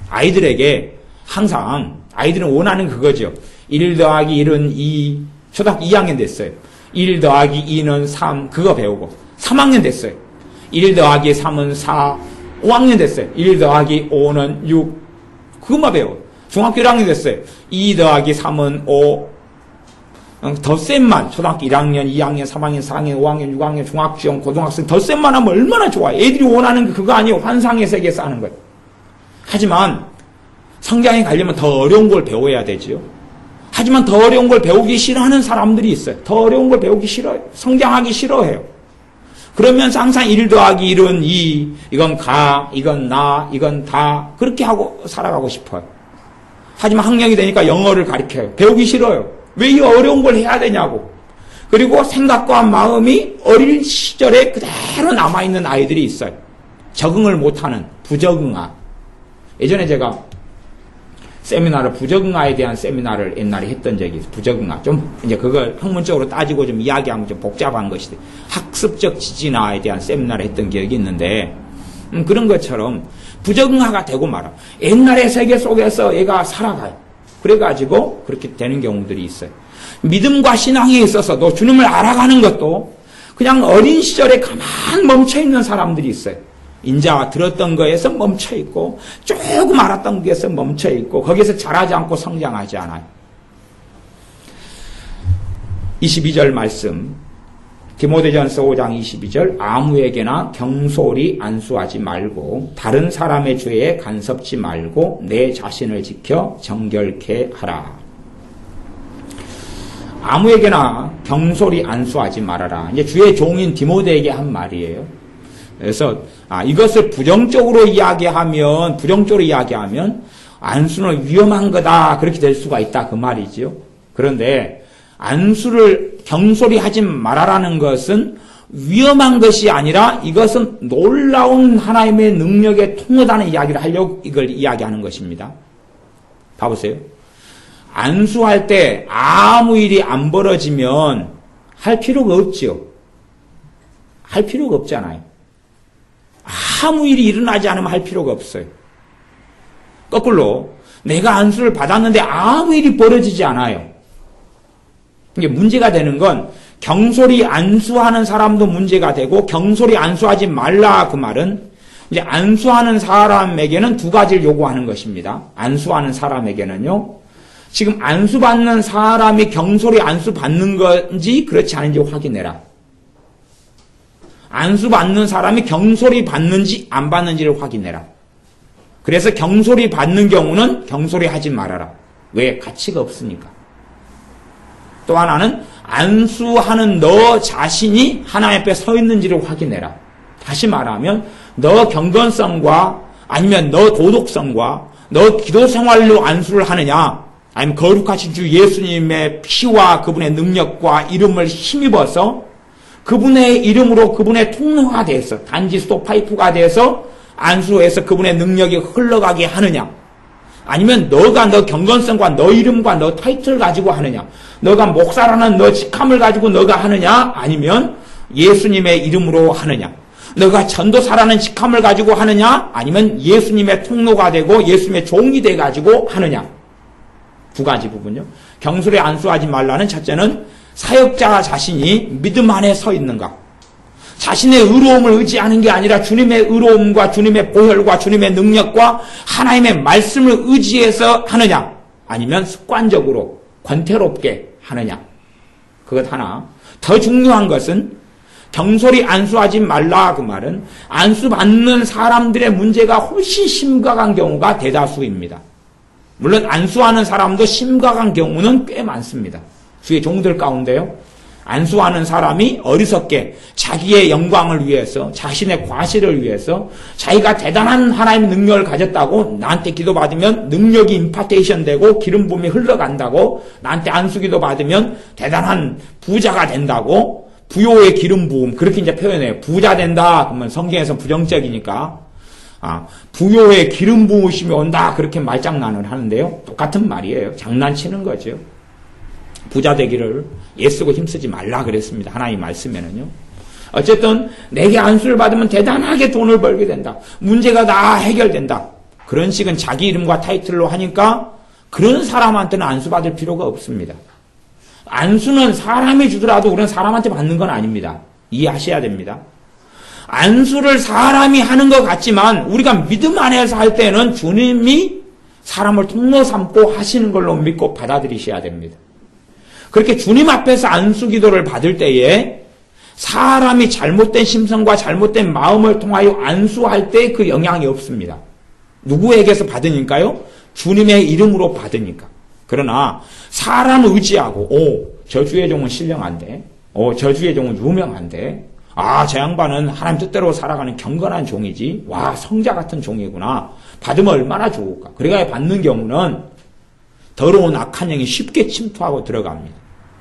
아이들에게 항상 아이들은 원하는 그거죠. 1 더하기 1은 2, 초등학교 2학년 됐어요. 1 더하기 2는 3, 그거 배우고 3학년 됐어요. 1 더하기 3은 4, 5학년 됐어요. 1 더하기 5는 6, 그것만 배워. 중학교 1학년 됐어요. 2 더하기 3은 5, 덧셈만 초등학교 1학년, 2학년, 3학년, 4학년, 5학년, 6학년, 중학생, 고등학생 덧셈만 하면 얼마나 좋아요. 애들이 원하는 게 그거 아니에요. 환상의 세계에서 하는 거예요. 하지만 성장에 가려면 더 어려운 걸 배워야 되지요. 하지만 더 어려운 걸 배우기 싫어하는 사람들이 있어요. 더 어려운 걸 배우기 싫어요. 성장하기 싫어해요. 그러면서 항상 1 더하기 1은 2, 이건 가, 이건 나, 이건 다 그렇게 하고 살아가고 싶어요. 하지만 학령이 되니까 영어를 가르쳐요. 배우기 싫어요. 왜 이 어려운 걸 해야 되냐고. 그리고 생각과 마음이 어린 시절에 그대로 남아있는 아이들이 있어요. 적응을 못하는 부적응아. 예전에 제가 부적응아에 대한 세미나를 옛날에 했던 적이 있어요. 부적응아. 이제 그걸 학문적으로 따지고 좀 이야기하면 좀 복잡한 것이데, 학습적 지진아에 대한 세미나를 했던 기억이 있는데, 그런 것처럼 부적응아가 되고 말아. 옛날의 세계 속에서 얘가 살아가요. 그래가지고 그렇게 되는 경우들이 있어요. 믿음과 신앙에 있어서도 주님을 알아가는 것도 그냥 어린 시절에 가만 멈춰있는 사람들이 있어요. 인자 들었던 거에서 멈춰있고 조금 알았던 거에서 멈춰있고 거기에서 자라지 않고 성장하지 않아요. 22절 말씀 디모데전서 5장 22절 아무에게나 경솔히 안수하지 말고 다른 사람의 죄에 간섭지 말고 내 자신을 지켜 정결케 하라. 아무에게나 경솔히 안수하지 말아라. 이제 주의 종인 디모데에게 한 말이에요. 그래서 이것을 부정적으로 이야기하면 안수는 위험한 거다 그렇게 될 수가 있다 그 말이죠. 그런데 안수를 경솔히 하지 말아라는 것은 위험한 것이 아니라 이것은 놀라운 하나님의 능력에 통하다는 이야기를 하려고 이걸 이야기하는 것입니다. 봐보세요. 안수할 때 아무 일이 안 벌어지면 할 필요가 없죠. 할 필요가 없잖아요. 아무 일이 일어나지 않으면 할 필요가 없어요. 거꾸로 내가 안수를 받았는데 아무 일이 벌어지지 않아요. 이게 문제가 되는 건 경솔히 안수하는 사람도 문제가 되고 경솔히 안수하지 말라 그 말은 이제 안수하는 사람에게는 두 가지를 요구하는 것입니다. 안수하는 사람에게는요. 지금 안수받는 사람이 경솔히 안수받는 건지 그렇지 않은지 확인해라. 안수받는 사람이 경솔히 받는지 안 받는지를 확인해라. 그래서 경솔히 받는 경우는 경솔히 하지 말아라. 왜? 가치가 없으니까. 또 하나는 안수하는 너 자신이 하나님 앞에 서 있는지를 확인해라. 다시 말하면 너 경건성과 아니면 너 도덕성과 너 기도 생활로 안수를 하느냐 아니면 거룩하신 주 예수님의 피와 그분의 능력과 이름을 힘입어서 그분의 이름으로 그분의 통로가 돼서 단지 스톱파이프가 돼서 안수해서 그분의 능력이 흘러가게 하느냐 아니면 너가 너 경건성과 너 이름과 너 타이틀 가지고 하느냐 너가 목사라는 너 직함을 가지고 너가 하느냐 아니면 예수님의 이름으로 하느냐 너가 전도사라는 직함을 가지고 하느냐 아니면 예수님의 통로가 되고 예수님의 종이 돼가지고 하느냐 두 가지 부분요. 경솔히 안수하지 말라는 첫째는 사역자 자신이 믿음 안에 서 있는가 자신의 의로움을 의지하는 게 아니라 주님의 의로움과 주님의 보혈과 주님의 능력과 하나님의 말씀을 의지해서 하느냐 아니면 습관적으로 권태롭게 하느냐 그것 하나 더 중요한 것은 경솔히 안수하지 말라 그 말은 안수받는 사람들의 문제가 훨씬 심각한 경우가 대다수입니다. 물론 안수하는 사람도 심각한 경우는 꽤 많습니다. 주의 종들 가운데요. 안수하는 사람이 어리석게 자기의 영광을 위해서 자신의 과실을 위해서 자기가 대단한 하나님의 능력을 가졌다고 나한테 기도받으면 능력이 임파테이션 되고 기름 부음이 흘러간다고 나한테 안수기도 받으면 대단한 부자가 된다고 부요의 기름 부음 그렇게 이제 표현해요. 부자 된다 그러면 성경에서 부정적이니까 부요의 기름 부으심이 온다 그렇게 말장난을 하는데요. 똑같은 말이에요. 장난치는 거죠. 부자 되기를 애쓰고 힘쓰지 말라 그랬습니다. 하나님 말씀에는요. 어쨌든 내게 안수를 받으면 대단하게 돈을 벌게 된다. 문제가 다 해결된다. 그런 식은 자기 이름과 타이틀로 하니까 그런 사람한테는 안수 받을 필요가 없습니다. 안수는 사람이 주더라도 우리는 사람한테 받는 건 아닙니다. 이해하셔야 됩니다. 안수를 사람이 하는 것 같지만 우리가 믿음 안에서 할 때는 주님이 사람을 통로 삼고 하시는 걸로 믿고 받아들이셔야 됩니다. 그렇게 주님 앞에서 안수 기도를 받을 때에 사람이 잘못된 심성과 잘못된 마음을 통하여 안수할 때 그 영향이 없습니다. 누구에게서 받으니까요? 주님의 이름으로 받으니까. 그러나 사람 의지하고 저 주의 종은 신령한데 저 주의 종은 유명한데 저 양반은 하나님 뜻대로 살아가는 경건한 종이지 와 성자 같은 종이구나 받으면 얼마나 좋을까. 그래야 받는 경우는 더러운 악한 영이 쉽게 침투하고 들어갑니다.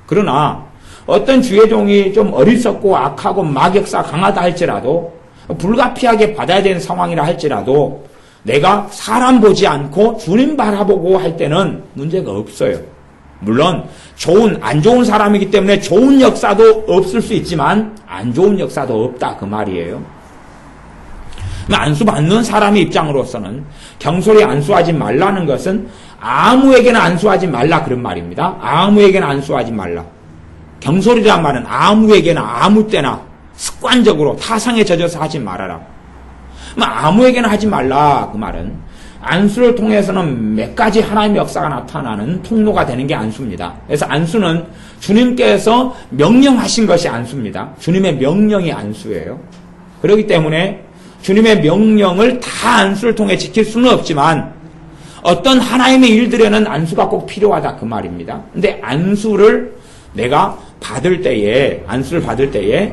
그러나 어떤 주의 종이 좀 어리석고 악하고 마격사 강하다 할지라도 불가피하게 받아야 되는 상황이라 할지라도 내가 사람 보지 않고 주님 바라보고 할 때는 문제가 없어요. 물론 안 좋은 사람이기 때문에 좋은 역사도 없을 수 있지만 안 좋은 역사도 없다 그 말이에요. 안수 받는 사람의 입장으로서는 경솔히 안수하지 말라는 것은 아무에게나 안수하지 말라 그런 말입니다. 아무에게나 안수하지 말라. 경솔이란 말은 아무에게나 아무 때나 습관적으로 타성에 젖어서 하지 말아라. 아무에게나 하지 말라 그 말은 안수를 통해서는 몇 가지 하나님의 역사가 나타나는 통로가 되는 게 안수입니다. 그래서 안수는 주님께서 명령하신 것이 안수입니다. 주님의 명령이 안수예요. 그렇기 때문에 주님의 명령을 다 안수를 통해 지킬 수는 없지만 어떤 하나님의 일들에는 안수가 꼭 필요하다 그 말입니다. 근데 안수를 내가 받을 때에 안수를 받을 때에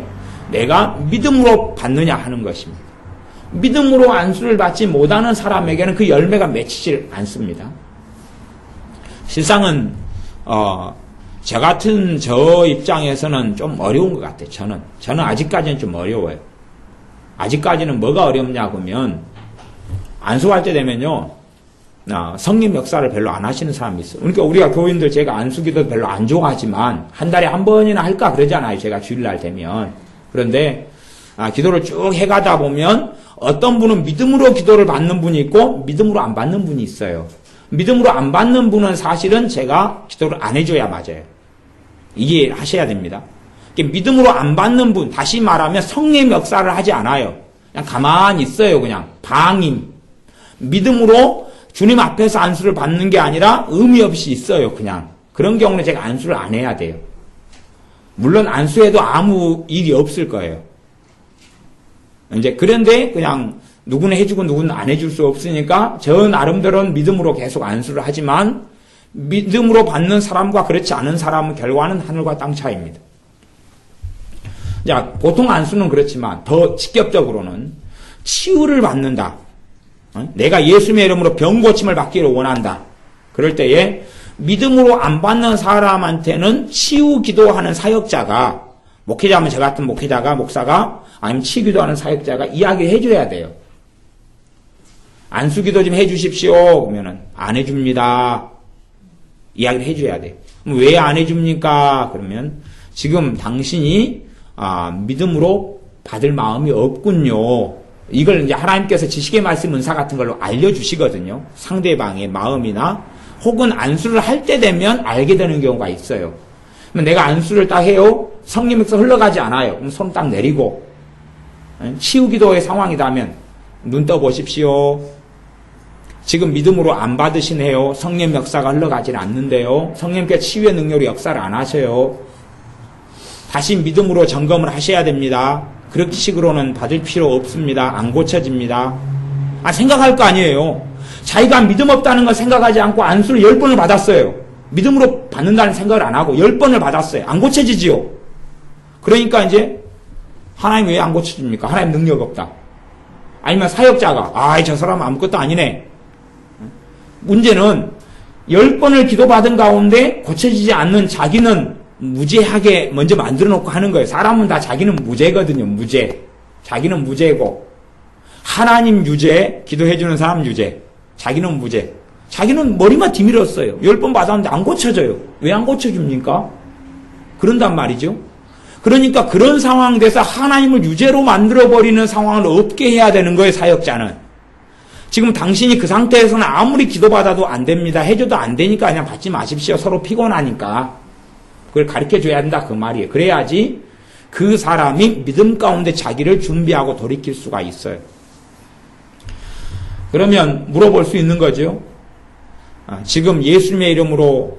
내가 믿음으로 받느냐 하는 것입니다. 믿음으로 안수를 받지 못하는 사람에게는 그 열매가 맺히질 않습니다. 실상은 저 같은 저 입장에서는 좀 어려운 것 같아요. 저는 아직까지는 좀 어려워요. 아직까지는 뭐가 어렵냐고 하면 안수할 때 되면요 성령 역사를 별로 안 하시는 사람이 있어요. 그러니까 우리가 교인들 제가 안수기도 별로 안 좋아하지만 한 달에 한 번이나 할까 그러잖아요. 제가 주일날 되면. 그런데 기도를 쭉 해가다 보면 어떤 분은 믿음으로 기도를 받는 분이 있고 믿음으로 안 받는 분이 있어요. 믿음으로 안 받는 분은 사실은 제가 기도를 안 해줘야 맞아요. 이해하셔야 됩니다. 믿음으로 안 받는 분, 다시 말하면 성령 역사를 하지 않아요. 그냥 가만히 있어요. 그냥 방임. 믿음으로 주님 앞에서 안수를 받는 게 아니라 의미 없이 있어요. 그냥 그런 경우는 제가 안수를 안 해야 돼요. 물론 안수해도 아무 일이 없을 거예요. 이제 그런데 그냥 누구는 해주고 누구는 안 해줄 수 없으니까 저 나름대로는 믿음으로 계속 안수를 하지만 믿음으로 받는 사람과 그렇지 않은 사람의 결과는 하늘과 땅 차이입니다. 자, 보통 안수는 그렇지만 더 직접적으로는 치유를 받는다. 내가 예수님의 이름으로 병 고침을 받기를 원한다. 그럴 때에 믿음으로 안 받는 사람한테는 치유 기도하는 사역자가 목회자면 저 같은 목회자가 목사가 아니면 치유 기도하는 사역자가 이야기를 해줘야 돼요. 안수 기도 좀 해주십시오. 그러면은 안 해줍니다. 이야기를 해줘야 돼요. 왜 안 해줍니까? 그러면 지금 당신이 믿음으로 받을 마음이 없군요. 이걸 이제 하나님께서 지식의 말씀 은사 같은 걸로 알려주시거든요. 상대방의 마음이나 혹은 안수를 할 때 되면 알게 되는 경우가 있어요. 그럼 내가 안수를 딱 해요. 성령에서 흘러가지 않아요. 그럼 손 딱 내리고 치유기도의 상황이라면 눈 떠보십시오. 지금 믿음으로 안 받으시네요. 성령 역사가 흘러가지 않는데요. 성령께 치유의 능력으로 역사를 안 하셔요. 다시 믿음으로 점검을 하셔야 됩니다. 그렇게 식으로는 받을 필요 없습니다. 안 고쳐집니다. 생각할 거 아니에요. 자기가 믿음 없다는 걸 생각하지 않고 안수를 10번을 받았어요. 믿음으로 받는다는 생각을 안 하고 10번을 받았어요. 안 고쳐지지요. 그러니까 이제 하나님 왜 안 고쳐줍니까? 하나님 능력 없다. 아니면 사역자가 저 사람은 아무것도 아니네. 문제는 10번을 기도받은 가운데 고쳐지지 않는 자기는 무죄하게 먼저 만들어 놓고 하는 거예요. 사람은 다 자기는 무죄거든요. 무죄. 자기는 무죄고 하나님 유죄, 기도해주는 사람 유죄. 자기는 무죄. 자기는 머리만 뒤밀었어요. 10번 받았는데 안 고쳐져요. 왜 안 고쳐줍니까? 그런단 말이죠. 그러니까 그런 상황 돼서 하나님을 유죄로 만들어버리는 상황을 없게 해야 되는 거예요. 사역자는. 지금 당신이 그 상태에서는 아무리 기도받아도 안 됩니다. 해줘도 안 되니까 그냥 받지 마십시오. 서로 피곤하니까. 그걸 가르쳐줘야 된다 그 말이에요. 그래야지 그 사람이 믿음 가운데 자기를 준비하고 돌이킬 수가 있어요. 그러면 물어볼 수 있는 거죠. 지금 예수님의 이름으로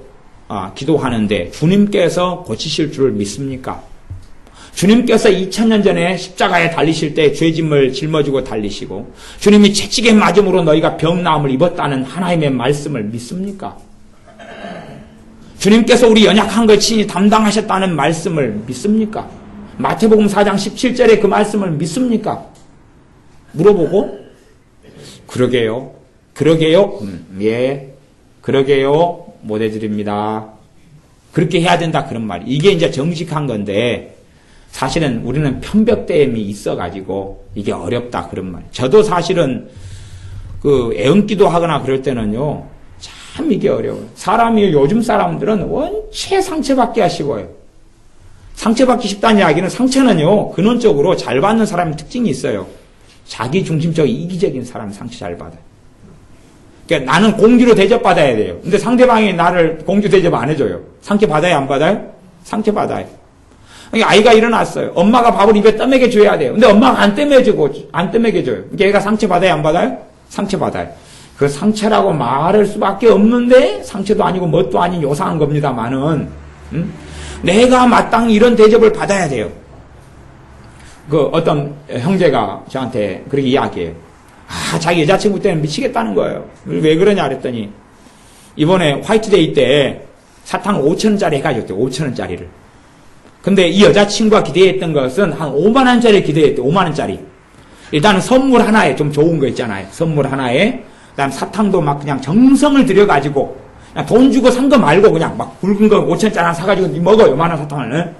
기도하는데 주님께서 고치실 줄 믿습니까? 주님께서 2000년 전에 십자가에 달리실 때 죄짐을 짊어지고 달리시고 주님이 채찍에 맞음으로 너희가 병나음을 입었다는 하나님의 말씀을 믿습니까? 주님께서 우리 연약한 걸 친히 담당하셨다는 말씀을 믿습니까? 마태복음 4장 17절에 그 말씀을 믿습니까? 물어보고 그러게요. 예. 그러게요. 못 해드립니다. 그렇게 해야 된다 그런 말이. 이게 이제 정직한 건데 사실은 우리는 편벽됨이 있어가지고 이게 어렵다 그런 말. 저도 사실은 애언기도 하거나 그럴 때는요. 참 이게 어려워요. 사람이 요즘 사람들은 원체 상처받기 하시고요. 상처받기 쉽다는 이야기는 상처는요. 근원적으로 잘 받는 사람의 특징이 있어요. 자기 중심적 이기적인 사람이 상처 잘 받아요. 그러니까 나는 공주로 대접받아야 돼요. 근데 상대방이 나를 공주 대접 안 해줘요. 상처 받아요? 안 받아요? 상처 받아요. 아이가 일어났어요. 엄마가 밥을 입에 떠먹여 줘야 돼요. 근데 엄마가 안 떠먹여 줘요. 그러니까 얘가 상처 받아요, 안 받아요? 상처 받아요. 그 상처라고 말할 수밖에 없는데 상처도 아니고 뭣도 아닌 요상한 겁니다만은 내가 마땅히 이런 대접을 받아야 돼요. 그 어떤 형제가 저한테 그렇게 이야기해요. 자기 여자친구 때문에 미치겠다는 거예요. 왜 그러냐 그랬더니 이번에 화이트데이 때 사탕 5,000원짜리 해가지고 5,000원짜리를. 근데 이 여자친구가 기대했던 것은 한 5만 원짜리 기대했대요. 5만 원짜리. 일단은 선물 하나에 좀 좋은 거 있잖아요. 선물 하나에. 그다음 사탕도 막 그냥 정성을 들여가지고 그냥 돈 주고 산 거 말고 그냥 막 굵은 거 5,000원짜리 하나 사가지고 니 먹어. 요만한 사탕을.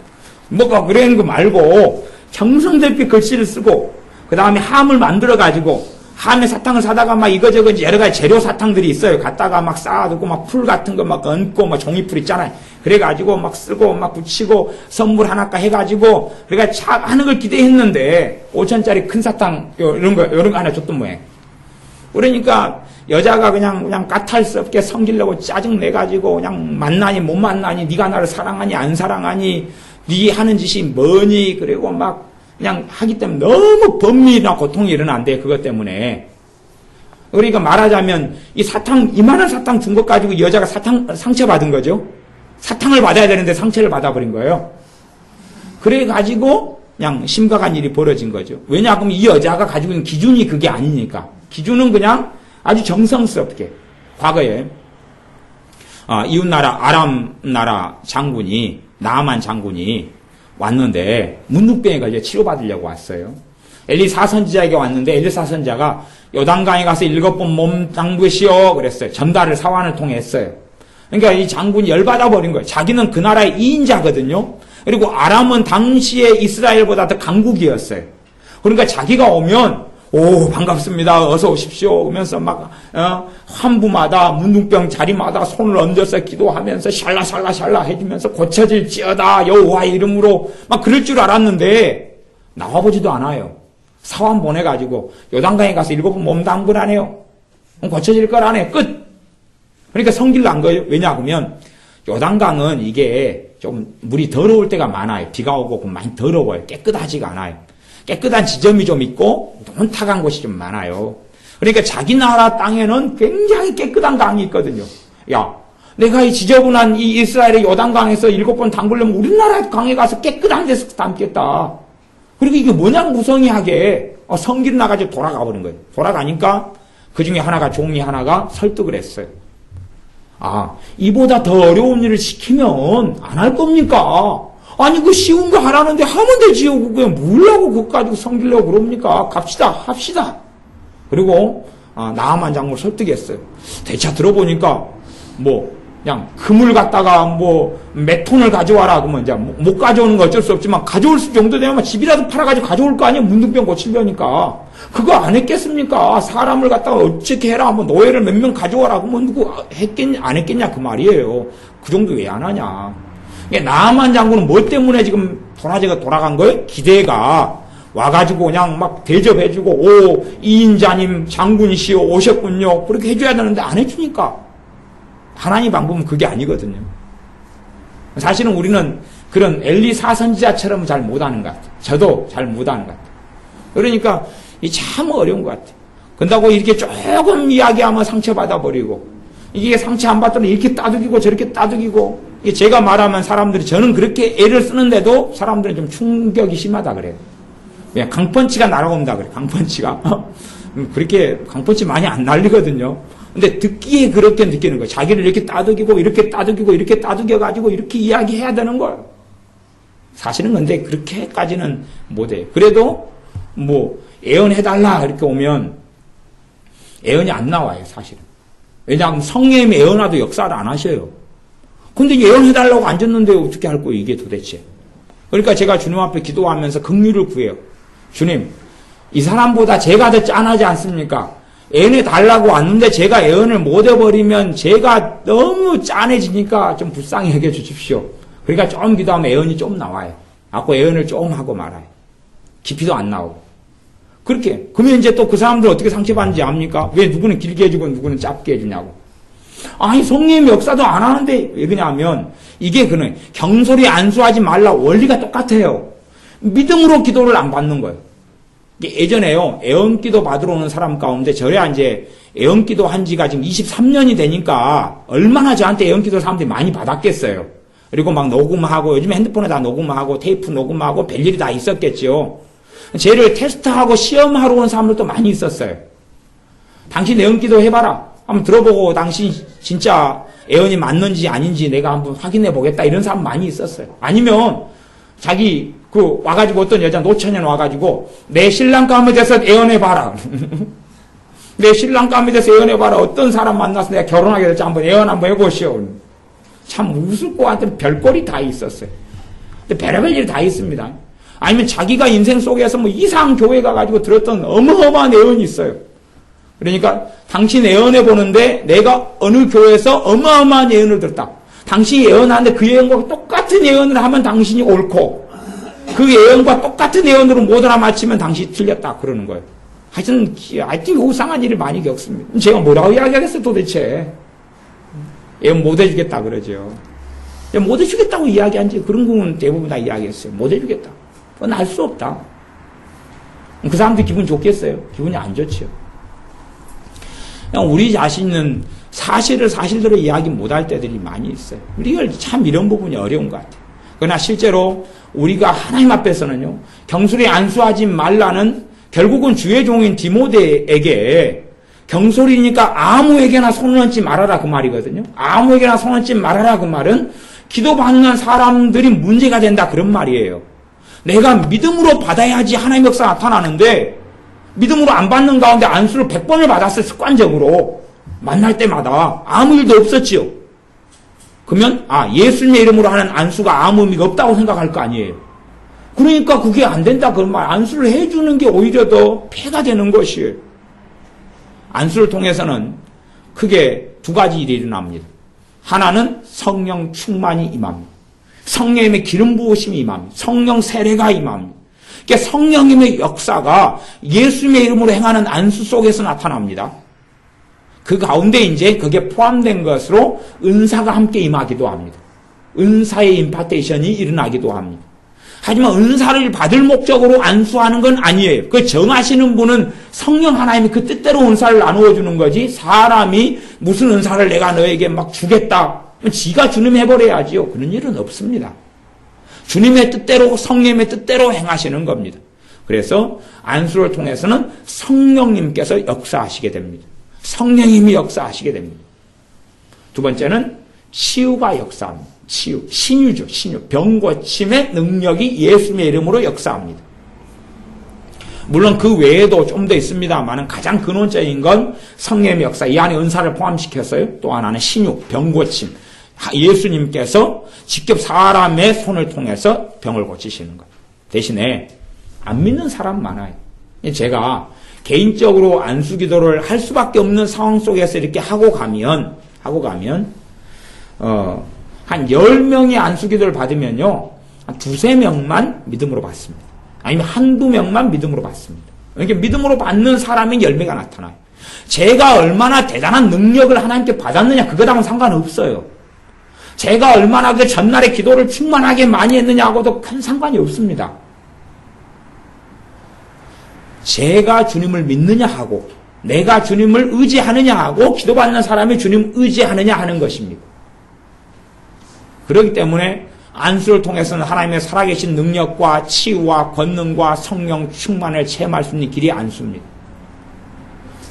먹어. 그러는 거 말고 정성 들여 글씨를 쓰고 그 다음에 함을 만들어가지고 함에 사탕을 사다가 막 이거저거 여러 가지 재료 사탕들이 있어요. 갖다가 막 쌓아두고 막 풀 같은 거 막 얹고 막 종이풀 있잖아요. 그래가지고 막 쓰고 막 붙이고 선물 하나까 해가지고 그러니까 참 하는 걸 기대했는데 5,000원짜리 큰 사탕 이런 거 하나 줬던 모양. 그러니까 여자가 그냥 까탈스럽게 성질내고 짜증내가지고 그냥 만나니 못 만나니 네가 나를 사랑하니 안 사랑하니 네 하는 짓이 뭐니 그리고 막 그냥 하기 때문에 너무 범민이나 고통이 일어난대. 그것 때문에. 그러니까 말하자면 이 사탕 이만한 사탕 준 것 가지고 여자가 상처받은 거죠. 사탕을 받아야 되는데 상처를 받아버린 거예요. 그래가지고 그냥 심각한 일이 벌어진 거죠. 왜냐하면 이 여자가 가지고 있는 기준이 그게 아니니까. 기준은 그냥 아주 정성스럽게 과거에 이웃나라 아람 나라 장군이 나아만 장군이 왔는데 문둥병에 걸려 치료받으려고 왔어요. 엘리사 선지자에게 왔는데 엘리사 선지자가 요단강에 가서 7번 몸 담그시오 그랬어요. 전달을 사환을 통해 했어요. 그러니까 이 장군이 열받아 버린 거예요. 자기는 그 나라의 2인자거든요. 그리고 아람은 당시에 이스라엘보다 더 강국이었어요. 그러니까 자기가 오면 오 반갑습니다. 어서 오십시오. 그러면서 막 환부마다 문둥병 자리마다 손을 얹어서 기도하면서 샬라샬라샬라 해주면서 고쳐질지어다 여호와의 이름으로 막 그럴 줄 알았는데 나와보지도 않아요. 사환 보내가지고 요단강에 가서 7번 몸 담그라네요. 고쳐질 거라네. 끝. 그러니까 성질 난 거예요. 왜냐하면 요단강은 이게 좀 물이 더러울 때가 많아요. 비가 오고 많이 더러워요. 깨끗하지가 않아요. 깨끗한 지점이 좀 있고 혼탁한 곳이 좀 많아요. 그러니까 자기 나라 땅에는 굉장히 깨끗한 강이 있거든요. 야, 내가 이 지저분한 이 이스라엘의 요단강에서 7번 담그려면 우리나라 강에 가서 깨끗한 데서 담겠다. 그리고 이게 뭐냐 무성의하게 성길 나가지고 돌아가 버린 거예요. 돌아가니까 그 중에 하나가 종이 하나가 설득을 했어요. 이보다 더 어려운 일을 시키면 안 할 겁니까? 아니 그 쉬운 거 하라는데 하면 되지요. 그냥 뭘라고 그거 가지고 성질내고 그럽니까? 갑시다 합시다. 그리고 나아만 장군을 설득했어요. 대차 들어보니까 그냥 금을 갖다가 몇 톤을 가져와라 그러면 이제 못 가져오는 거 어쩔 수 없지만 가져올 수 정도 되면 집이라도 팔아가지고 가져올 거 아니에요. 문둥병 고치려니까. 그거 안 했겠습니까? 사람을 갖다가 어떻게 해라 한번 노예를 몇 명 가져와라 그러면 누구 안 했겠냐 그 말이에요. 그 정도 왜 안 하냐. 나아만 장군은 뭐 때문에 지금 도라지가 돌아간 거예요? 기대가 와가지고 그냥 막 대접해주고 오 이인자님 장군이시오 오셨군요. 그렇게 해줘야 되는데 안 해주니까 하나님 방법은 그게 아니거든요. 사실은 우리는 그런 엘리사 선지자처럼 잘 못하는 것 같아요. 저도 잘 못하는 것 같아요. 그러니까 참 어려운 것 같아요. 그런다고 이렇게 조금 이야기하면 상처받아 버리고 이게 상처 안 받더니 이렇게 따둑이고 저렇게 따둑이고 제가 말하면 사람들이 저는 그렇게 애를 쓰는데도 사람들은 좀 충격이 심하다 그래요. 그냥 강펀치가 날아온다 그래. 강펀치가 그렇게 강펀치 많이 안 날리거든요. 근데 듣기에 그렇게 느끼는 거예요. 자기를 이렇게 따둑이고 이렇게 따둑이고 이렇게 따둑여가지고 이렇게 이야기해야 되는 거예요. 사실은 근데 그렇게까지는 못해요. 그래도 애언해달라 이렇게 오면 애언이 안 나와요. 사실은. 왜냐하면 성령님이 애언하도 역사를 안 하셔요. 근데 예언해달라고 앉았는데 어떻게 할 거예요, 이게 도대체. 그러니까 제가 주님 앞에 기도하면서 긍휼을 구해요. 주님, 이 사람보다 제가 더 짠하지 않습니까? 예언해달라고 왔는데 제가 예언을 못 해버리면 제가 너무 짠해지니까 좀 불쌍히 여겨주십시오. 그러니까 좀 기도하면 예언이 좀 나와요. 아까 예언을 좀 하고 말아요. 깊이도 안 나오고. 그렇게. 그러면 이제 또 그 사람들 어떻게 상처받는지 압니까? 왜 누구는 길게 해주고 누구는 짧게 해주냐고. 아니 성령님 역사도 안 하는데 왜 그러냐면 이게 그는 경솔히 안수하지 말라 원리가 똑같아요. 믿음으로 기도를 안 받는 거예요. 예전에요, 애언기도 받으러 오는 사람 가운데 저래야 이제 애언기도 한 지가 지금 23년이 되니까 얼마나 저한테 애언기도 사람들이 많이 받았겠어요. 그리고 막 녹음하고, 요즘에 핸드폰에 다 녹음하고, 테이프 녹음하고, 별일이 다 있었겠죠. 쟤를 테스트하고 시험하러 온 사람들도 많이 있었어요. 당신 애언기도 해봐라. 한번 들어보고 당신 진짜 애언이 맞는지 아닌지 내가 한번 확인해 보겠다. 이런 사람 많이 있었어요. 아니면 자기 와가지고 어떤 여자 노처녀 와가지고 내 신랑감에 대해서 애언해봐라. 내 신랑감에 대해서 애언해봐라. 어떤 사람 만나서 내가 결혼하게 될지 한번 애언 한번 해보시오. 참 웃을 것 같은 별꼴이 다 있었어요. 근데 별의별 일이 다 있습니다. 아니면 자기가 인생 속에서 뭐 이상 교회 가가지고 들었던 어마어마한 애언이 있어요. 그러니까 당신 애언해 보는데 내가 어느 교회에서 어마어마한 예언을 들었다. 당신이 예언하는데 그 예언과 똑같은 예언을 하면 당신이 옳고 그 예언과 똑같은 예언으로 못 알아맞히면 당신이 틀렸다 그러는 거예요. 하여튼 이상한 일을 많이 겪습니다. 제가 뭐라고 이야기하겠어요 도대체. 예언 못 해주겠다 그러죠. 못 해주겠다고 이야기한지 그런 경우는 대부분 다 이야기했어요. 못 해주겠다. 그건 알 수 없다. 그 사람들 기분 좋겠어요? 기분이 안 좋죠. 그냥 우리 자신은 사실을 사실대로 이야기 못할 때들이 많이 있어요. 우리가 참 이런 부분이 어려운 것 같아요. 그러나 실제로 우리가 하나님 앞에서는요, 경솔히 안수하지 말라는 결국은 주의 종인 디모데에게 경솔이니까 아무에게나 손을 얹지 말아라 그 말이거든요. 아무에게나 손을 얹지 말아라 그 말은 기도받는 사람들이 문제가 된다 그런 말이에요. 내가 믿음으로 받아야지 하나님의 역사 나타나는데 믿음으로 안 받는 가운데 안수를 100번을 받았어요. 습관적으로. 만날 때마다 아무 일도 없었지요. 그러면 예수님의 이름으로 하는 안수가 아무 의미가 없다고 생각할 거 아니에요. 그러니까 그게 안 된다 그런 말. 안수를 해주는 게 오히려 더 폐가 되는 것이에요. 안수를 통해서는 크게 두 가지 일이 일어납니다. 하나는 성령 충만이 임합니다. 성령님의 기름 부으심이 임합니다. 성령 세례가 임합니다. 그러니까 성령님의 역사가 예수님의 이름으로 행하는 안수 속에서 나타납니다. 그 가운데 이제 그게 포함된 것으로 은사가 함께 임하기도 합니다. 은사의 임파테이션이 일어나기도 합니다. 하지만 은사를 받을 목적으로 안수하는 건 아니에요. 그 정하시는 분은 성령 하나님이 그 뜻대로 은사를 나누어 주는 거지 사람이 무슨 은사를 내가 너에게 막 주겠다. 지가 주님 해버려야지요. 그런 일은 없습니다. 주님의 뜻대로 성령의 뜻대로 행하시는 겁니다. 그래서 안수를 통해서는 성령님께서 역사하시게 됩니다. 성령님이 역사하시게 됩니다. 두 번째는 치유가 역사합니다. 치유, 신유죠. 신유. 병고침의 능력이 예수님의 이름으로 역사합니다. 물론 그 외에도 좀 더 있습니다만 가장 근원적인 건 성령의 역사. 이 안에 은사를 포함시켰어요. 또 하나는 신유, 병고침. 예수님께서 직접 사람의 손을 통해서 병을 고치시는 것. 대신에 안 믿는 사람 많아요. 제가 개인적으로 안수 기도를 할 수밖에 없는 상황 속에서 이렇게 하고 가면 한 10명이 안수 기도를 받으면요, 한 2-3명만 믿음으로 받습니다. 아니면 1-2명만 믿음으로 받습니다. 이렇게 믿음으로 받는 사람이 10명이 나타나요. 제가 얼마나 대단한 능력을 하나님께 받았느냐, 그거랑은 상관없어요. 제가 얼마나 그 전날에 기도를 충만하게 많이 했느냐하고도 큰 상관이 없습니다. 제가 주님을 믿느냐 하고, 내가 주님을 의지하느냐 하고, 기도받는 사람이 주님 의지하느냐 하는 것입니다. 그렇기 때문에 안수를 통해서는 하나님의 살아계신 능력과 치유와 권능과 성령 충만을 체험할 수 있는 길이 안수입니다.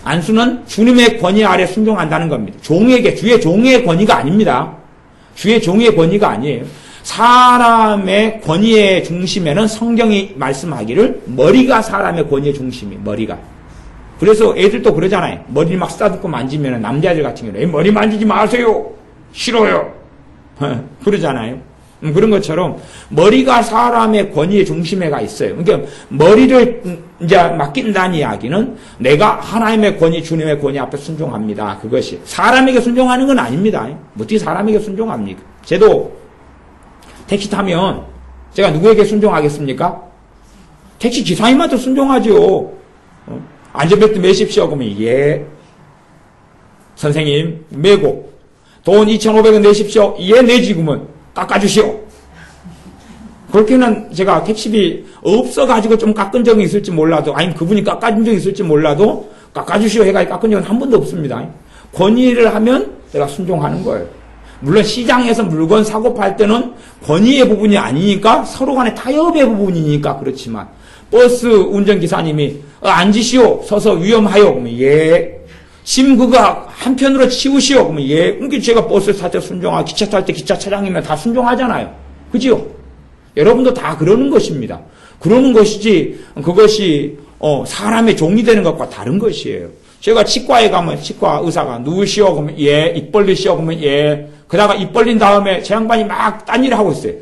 안수는 주님의 권위 아래 순종한다는 겁니다. 종에게, 주의 종의 권위가 아닙니다. 주의 종의 권위가 아니에요. 사람의 권위의 중심에는 성경이 말씀하기를 머리가 사람의 권위의 중심이에요. 머리가. 그래서 애들도 그러잖아요. 머리를 막 쓰다듬고 만지면 남자들 같은 경우는 머리 만지지 마세요. 싫어요. 그러잖아요. 그런 것처럼 머리가 사람의 권위의 중심에가 있어요. 그러니까 머리를 이제 맡긴다는 이야기는 내가 하나님의 권위, 주님의 권위 앞에 순종합니다. 그것이 사람에게 순종하는 건 아닙니다. 어떻게 사람에게 순종합니까? 저도 택시 타면 제가 누구에게 순종하겠습니까? 택시 기사님한테 순종하죠. 안전벨트 매십시오. 그러면 예. 선생님 매고 돈 2,500원 내십시오. 예, 내지 그러면 깎아주시오. 그렇게는 제가 택시비 없어가지고 좀 깎은 적이 있을지 몰라도, 아니면 그분이 깎아준 적이 있을지 몰라도, 깎아주시오 해가지고 깎은 적은 한 번도 없습니다. 권위를 하면 내가 순종하는 거예요. 물론 시장에서 물건 사고 팔 때는 권위의 부분이 아니니까 서로 간의 타협의 부분이니까 그렇지만, 버스 운전기사님이 앉으시오. 서서 위험하요. 그러면 예. 심 그거 한편으로 치우시오. 그러면 예. 그러니까 제가 버스 탈 때 순종하고 기차 탈 때 기차 차장이면 다 순종하잖아요. 그죠? 여러분도 다 그러는 것입니다. 그러는 것이지 그것이 사람의 종이 되는 것과 다른 것이에요. 제가 치과에 가면 치과 의사가 누우시오. 그러면 예. 입 벌리시오. 그러면 예. 그러다가 입 벌린 다음에 제 양반이 막 딴 일을 하고 있어요.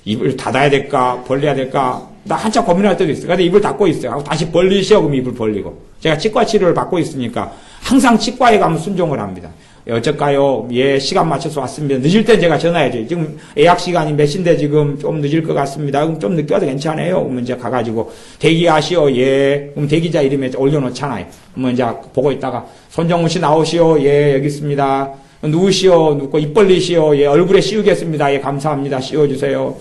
입을 닫아야 될까 벌려야 될까 나 한참 고민할 때도 있어요. 근데 입을 닫고 있어요. 하고 다시 벌리시오. 그럼 입을 벌리고. 제가 치과 치료를 받고 있으니까 항상 치과에 가면 순종을 합니다. 어쩔까요? 예, 시간 맞춰서 왔습니다. 늦을 땐 제가 전화해야죠. 지금 예약 시간이 몇 시인데 지금 좀 늦을 것 같습니다. 그럼 좀 늦게 와도 괜찮아요? 그러면 이제 가가지고 대기하시오. 예. 그럼 대기자 이름에 올려놓잖아요. 그러면 이제 보고 있다가 손정훈 씨 나오시오. 예, 여기 있습니다. 누우시오. 눕고 입 벌리시오. 예, 얼굴에 씌우겠습니다. 예, 감사합니다. 씌워주세요.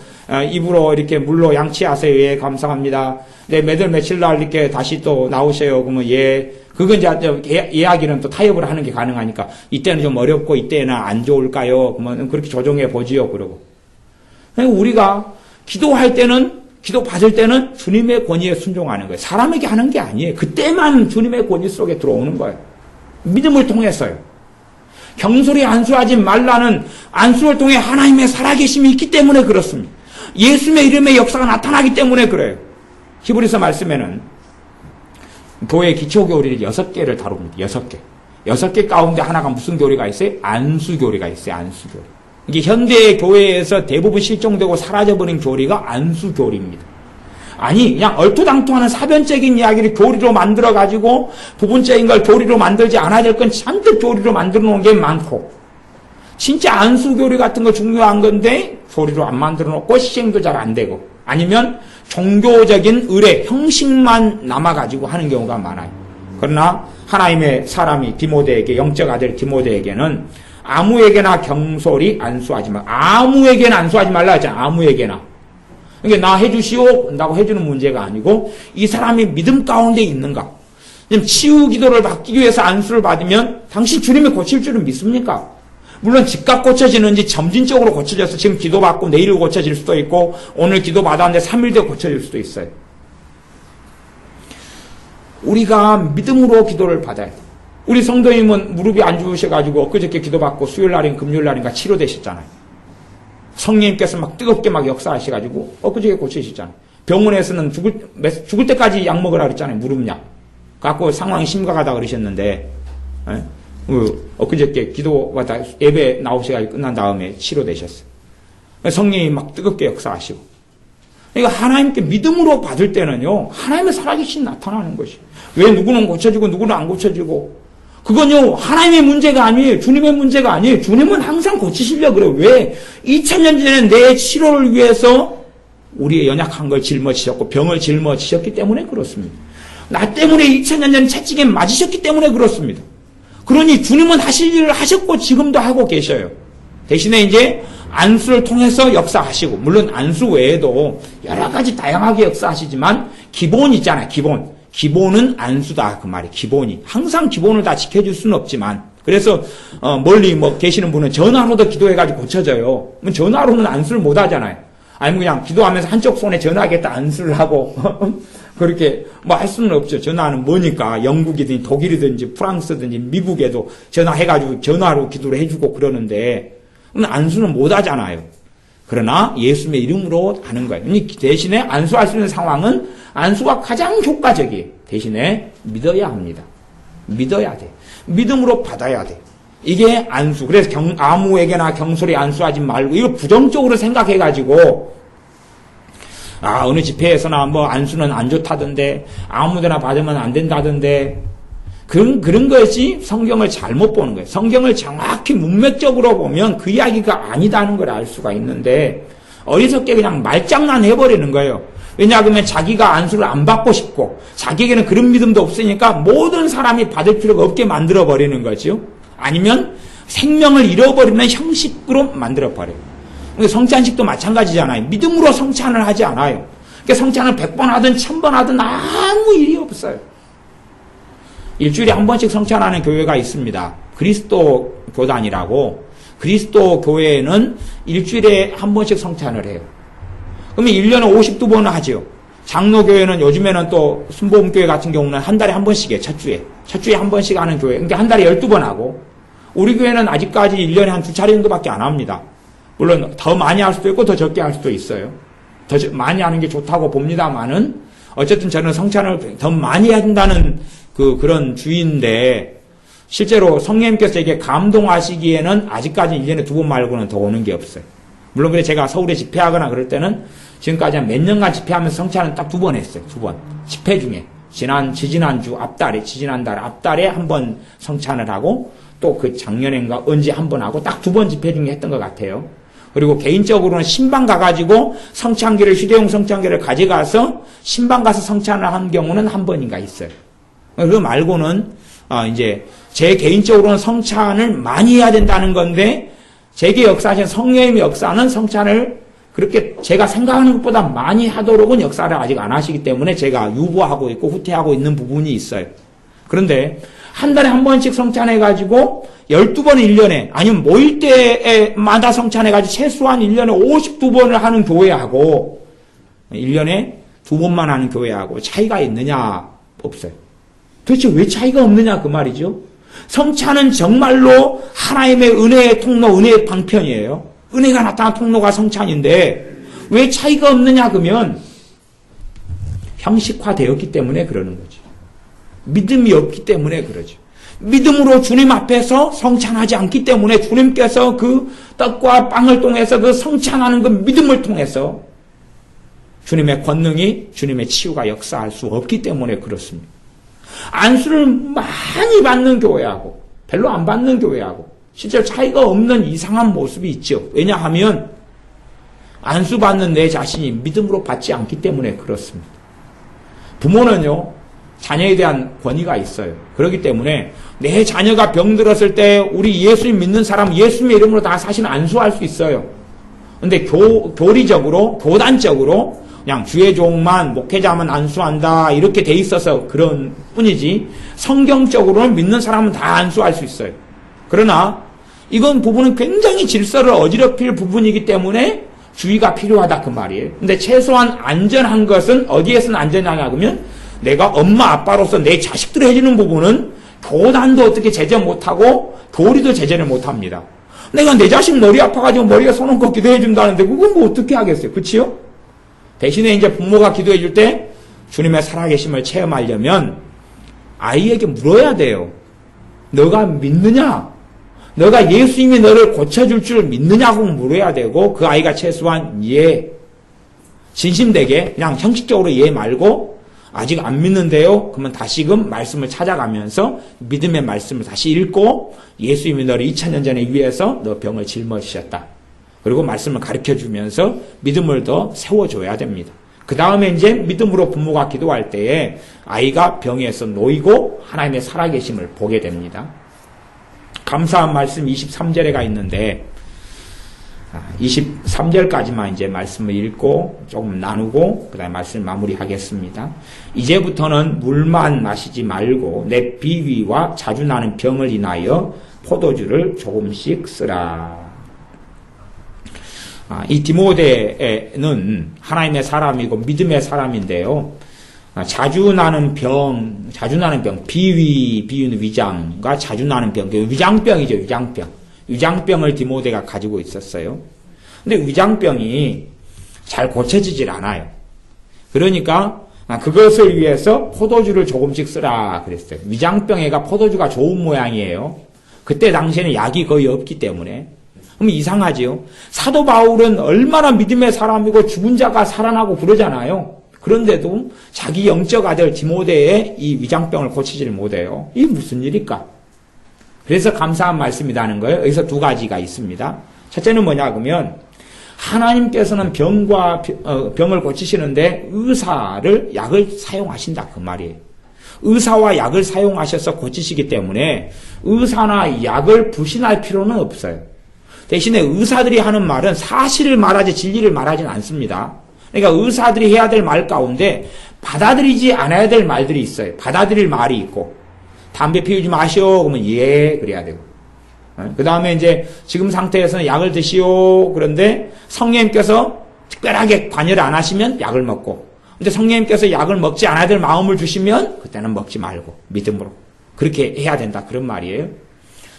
입으로 이렇게 물로 양치하세요. 예, 감사합니다. 네, 매달 며칠 날 이렇게 다시 또 나오세요. 그러면 예. 그건 이제 예약이는 또 타협을 하는 게 가능하니까 이때는 좀 어렵고 이때는 안 좋을까요? 그러면 그렇게 조정해 보지요. 그러고. 우리가 기도할 때는 기도 받을 때는 주님의 권위에 순종하는 거예요. 사람에게 하는 게 아니에요. 그때만 주님의 권위 속에 들어오는 거예요. 믿음을 통해서요. 경솔히 안수하지 말라는 안수를 통해 하나님의 살아계심이 있기 때문에 그렇습니다. 예수의 이름의 역사가 나타나기 때문에 그래요. 히브리서 말씀에는 교회 기초교리를 6개를 다룹니다. 6개. 6개 가운데 하나가 무슨 교리가 있어요? 안수교리가 있어요. 안수교리. 이게 현대의 교회에서 대부분 실종되고 사라져버린 교리가 안수교리입니다. 아니 그냥 얼토당토하는 사변적인 이야기를 교리로 만들어가지고 부분적인 걸 교리로 만들지 않아야 될 건 잔뜩 교리로 만들어 놓은 게 많고 진짜 안수교리 같은 거 중요한 건데 교리로 안 만들어 놓고 시행도 잘 안 되고 아니면 종교적인 의례, 형식만 남아가지고 하는 경우가 많아요. 그러나 하나님의 사람이 디모데에게 영적 아들 디모데에게는 아무에게나 경솔히 안수하지 말라. 아무에게나 안수하지 말라 하잖아. 아무에게나. 그러니까 나 해주시오 라고 해주는 문제가 아니고 이 사람이 믿음 가운데 있는가. 지금 치유 기도를 받기 위해서 안수를 받으면 당신 주님이 고칠 줄은 믿습니까? 물론 즉각 고쳐지는지 점진적으로 고쳐져서 지금 기도받고 내일 고쳐질 수도 있고 오늘 기도받았는데 3일 뒤에 고쳐질 수도 있어요. 우리가 믿음으로 기도를 받아야 돼요. 우리 성도님은 무릎이 안 좋으셔가지고 엊그저께 기도받고 수요일날인 금요일날인가 치료되셨잖아요. 성령님께서 막 뜨겁게 막 역사하셔가지고 엊그저께 고치셨잖아요. 병원에서는 죽을 때까지 약 먹으라 그랬잖아요. 무릎약. 갖고 상황이 심각하다 그러셨는데 엊그저께 기도받아 예배 나오셔가지고 끝난 다음에 치료되셨어요. 성령이 막 뜨겁게 역사하시고. 그러니까 하나님께 믿음으로 받을 때는요, 하나님의 살아계신 나타나는 것이에요. 왜 누구는 고쳐지고 누구는 안 고쳐지고. 그건요, 하나님의 문제가 아니에요. 주님의 문제가 아니에요. 주님은 항상 고치시려고 그래요. 왜? 2000년 전에 내 치료를 위해서 우리의 연약한 걸 짊어지셨고 병을 짊어지셨기 때문에 그렇습니다. 나 때문에 2000년 전에 채찍에 맞으셨기 때문에 그렇습니다. 그러니 주님은 하실 일을 하셨고 지금도 하고 계셔요. 대신에 이제 안수를 통해서 역사하시고 물론 안수 외에도 여러 가지 다양하게 역사하시지만 기본 있잖아요. 기본은 안수다 그 말이 기본이. 항상 기본을 다 지켜줄 수는 없지만 그래서 멀리 계시는 분은 전화로도 기도해가지고 고쳐져요. 전화로는 안수를 못 하잖아요. 아니면 그냥 기도하면서 한쪽 손에 전화하겠다 안수를 하고 그렇게 할 수는 없죠. 전화는 뭐니까 영국이든지 독일이든지 프랑스든지 미국에도 전화해가지고 전화로 기도를 해주고 그러는데 안수는 못 하잖아요. 그러나 예수님의 이름으로 하는 거예요. 대신에 안수할 수 있는 상황은 안수가 가장 효과적이에요. 대신에 믿어야 합니다. 믿어야 돼. 믿음으로 받아야 돼. 이게 안수. 그래서 아무에게나 경솔히 안수하지 말고 이거 부정적으로 생각해가지고 어느 집회에서나 안수는 안 좋다던데 아무데나 받으면 안 된다던데 그런 것이 성경을 잘못 보는 거예요. 성경을 정확히 문맥적으로 보면 그 이야기가 아니다는 걸 알 수가 있는데 어리석게 그냥 말장난 해버리는 거예요. 왜냐하면 자기가 안수를 안 받고 싶고 자기에게는 그런 믿음도 없으니까 모든 사람이 받을 필요가 없게 만들어버리는 거죠. 아니면 생명을 잃어버리는 형식으로 만들어버려요. 성찬식도 마찬가지잖아요. 믿음으로 성찬을 하지 않아요. 그러니까 성찬을 100번 하든 1000번 하든 아무 일이 없어요. 일주일에 한 번씩 성찬하는 교회가 있습니다. 그리스도 교단이라고. 그리스도 교회에는 일주일에 한 번씩 성찬을 해요. 그러면 1년에 52번을 하죠. 장로교회는 요즘에는 또 순복음교회 같은 경우는 한 달에 한 번씩 해요. 첫 주에 한 번씩 하는 교회. 그러니까 한 달에 12번 하고, 우리 교회는 아직까지 1년에 한 2차례 정도밖에 안 합니다. 물론 더 많이 할 수도 있고 더 적게 할 수도 있어요. 더 많이 하는 게 좋다고 봅니다만은, 어쨌든 저는 성찬을 더 많이 해야 된다는 그런 주의인데, 실제로 성령님께서 이게 감동하시기에는 아직까지 1년에 2번 말고는 더 오는 게 없어요. 물론 그래 제가 서울에 집회하거나 그럴 때는 지금까지 한 몇 년간 집회하면서 성찬은 딱 2번 했어요. 2번. 집회 중에. 지지난주 앞달에, 지지난달 앞달에 한 번 성찬을 하고, 또 그 작년인가 언제 한 번 하고 딱 2번 집회 중에 했던 것 같아요. 그리고 개인적으로는 신방 가가지고 성찬기를, 휴대용 성찬기를 가져가서 신방 가서 성찬을 한 경우는 한 번인가 있어요. 그 말고는, 이제, 제 개인적으로는 성찬을 많이 해야 된다는 건데, 제게 역사하신 성령님의 역사는 성찬을 그렇게 제가 생각하는 것보다 많이 하도록은 역사를 아직 안 하시기 때문에 제가 유보하고 있고 후퇴하고 있는 부분이 있어요. 그런데 한 달에 한 번씩 성찬해가지고 12번 1년에 아니면 모일 때마다 성찬해가지고 최소한 1년에 52번을 하는 교회하고 1년에 2번만 하는 교회하고 차이가 있느냐? 없어요. 도대체 왜 차이가 없느냐 그 말이죠. 성찬은 정말로 하나님의 은혜의 통로, 은혜의 방편이에요. 은혜가 나타난 통로가 성찬인데 왜 차이가 없느냐 그러면 형식화되었기 때문에 그러는 거죠. 믿음이 없기 때문에 그러죠. 믿음으로 주님 앞에서 성찬하지 않기 때문에 주님께서 그 떡과 빵을 통해서 그 성찬하는 그 믿음을 통해서 주님의 권능이, 주님의 치유가 역사할 수 없기 때문에 그렇습니다. 안수를 많이 받는 교회하고 별로 안 받는 교회하고 실제로 차이가 없는 이상한 모습이 있죠. 왜냐하면 안수 받는 내 자신이 믿음으로 받지 않기 때문에 그렇습니다. 부모는요, 자녀에 대한 권위가 있어요. 그렇기 때문에 내 자녀가 병들었을 때 우리 예수님 믿는 사람 예수님의 이름으로 다 사실 안수할 수 있어요. 근데 교리적으로, 교단적으로 그냥 주의 종만, 목회자만 안수한다 이렇게 돼 있어서 그런 뿐이지 성경적으로는 믿는 사람은 다 안수할 수 있어요. 그러나 이건 부분은 굉장히 질서를 어지럽힐 부분이기 때문에 주의가 필요하다 그 말이에요. 근데 최소한 안전한 것은 어디에서는 안전하냐 그러면 내가 엄마 아빠로서 내 자식들을 해주는 부분은 교단도 어떻게 제재 못하고 교리도 제재를 못합니다. 내가 내 자식 머리 아파가지고 머리에 손 얹고 기도해 준다는데 그건 뭐 어떻게 하겠어요. 그치요? 대신에 이제 부모가 기도해 줄 때 주님의 살아계심을 체험하려면 아이에게 물어야 돼요. 너가 믿느냐? 너가 예수님이 너를 고쳐줄 줄 믿느냐고 물어야 되고 그 아이가 최소한 예, 진심되게 그냥 형식적으로 예 말고 아직 안 믿는데요? 그러면 다시금 말씀을 찾아가면서 믿음의 말씀을 다시 읽고 예수님이 너를 2000년 전에 위해서 너 병을 짊어지셨다. 그리고 말씀을 가르쳐주면서 믿음을 더 세워줘야 됩니다. 그 다음에 이제 믿음으로 부모가 기도할 때에 아이가 병에서 놓이고 하나님의 살아계심을 보게 됩니다. 감사한 말씀 23절에가 있는데 23절까지만 이제 말씀을 읽고 조금 나누고 그 다음에 말씀을 마무리하겠습니다. 이제부터는 물만 마시지 말고 내 비위와 자주 나는 병을 인하여 포도주를 조금씩 쓰라. 이 디모데는 하나님의 사람이고 믿음의 사람인데요. 자주 나는 병, 비위는 위장과 자주 나는 병, 위장병이죠, 위장병. 위장병을 디모데가 가지고 있었어요. 근데 위장병이 잘 고쳐지질 않아요. 그러니까 그것을 위해서 포도주를 조금씩 쓰라 그랬어요. 위장병에가 포도주가 좋은 모양이에요. 그때 당시에는 약이 거의 없기 때문에. 그럼 이상하지요. 사도 바울은 얼마나 믿음의 사람이고 죽은 자가 살아나고 그러잖아요. 그런데도 자기 영적 아들 디모데의 이 위장병을 고치질 못해요. 이게 무슨 일일까? 그래서 감사한 말씀이라는 거예요. 여기서 두 가지가 있습니다. 첫째는 뭐냐 그러면 하나님께서는 병을 고치시는데 약을 사용하신다 그 말이에요. 의사와 약을 사용하셔서 고치시기 때문에 의사나 약을 불신할 필요는 없어요. 대신에 의사들이 하는 말은 사실을 말하지 진리를 말하지는 않습니다. 그러니까 의사들이 해야 될 말 가운데 받아들이지 않아야 될 말들이 있어요. 받아들일 말이 있고, 담배 피우지 마시오 그러면 예 그래야 되고, 그 다음에 이제 지금 상태에서는 약을 드시오. 그런데 성령님께서 특별하게 관여를 안 하시면 약을 먹고, 근데 성령님께서 약을 먹지 않아야 될 마음을 주시면 그때는 먹지 말고 믿음으로 그렇게 해야 된다, 그런 말이에요.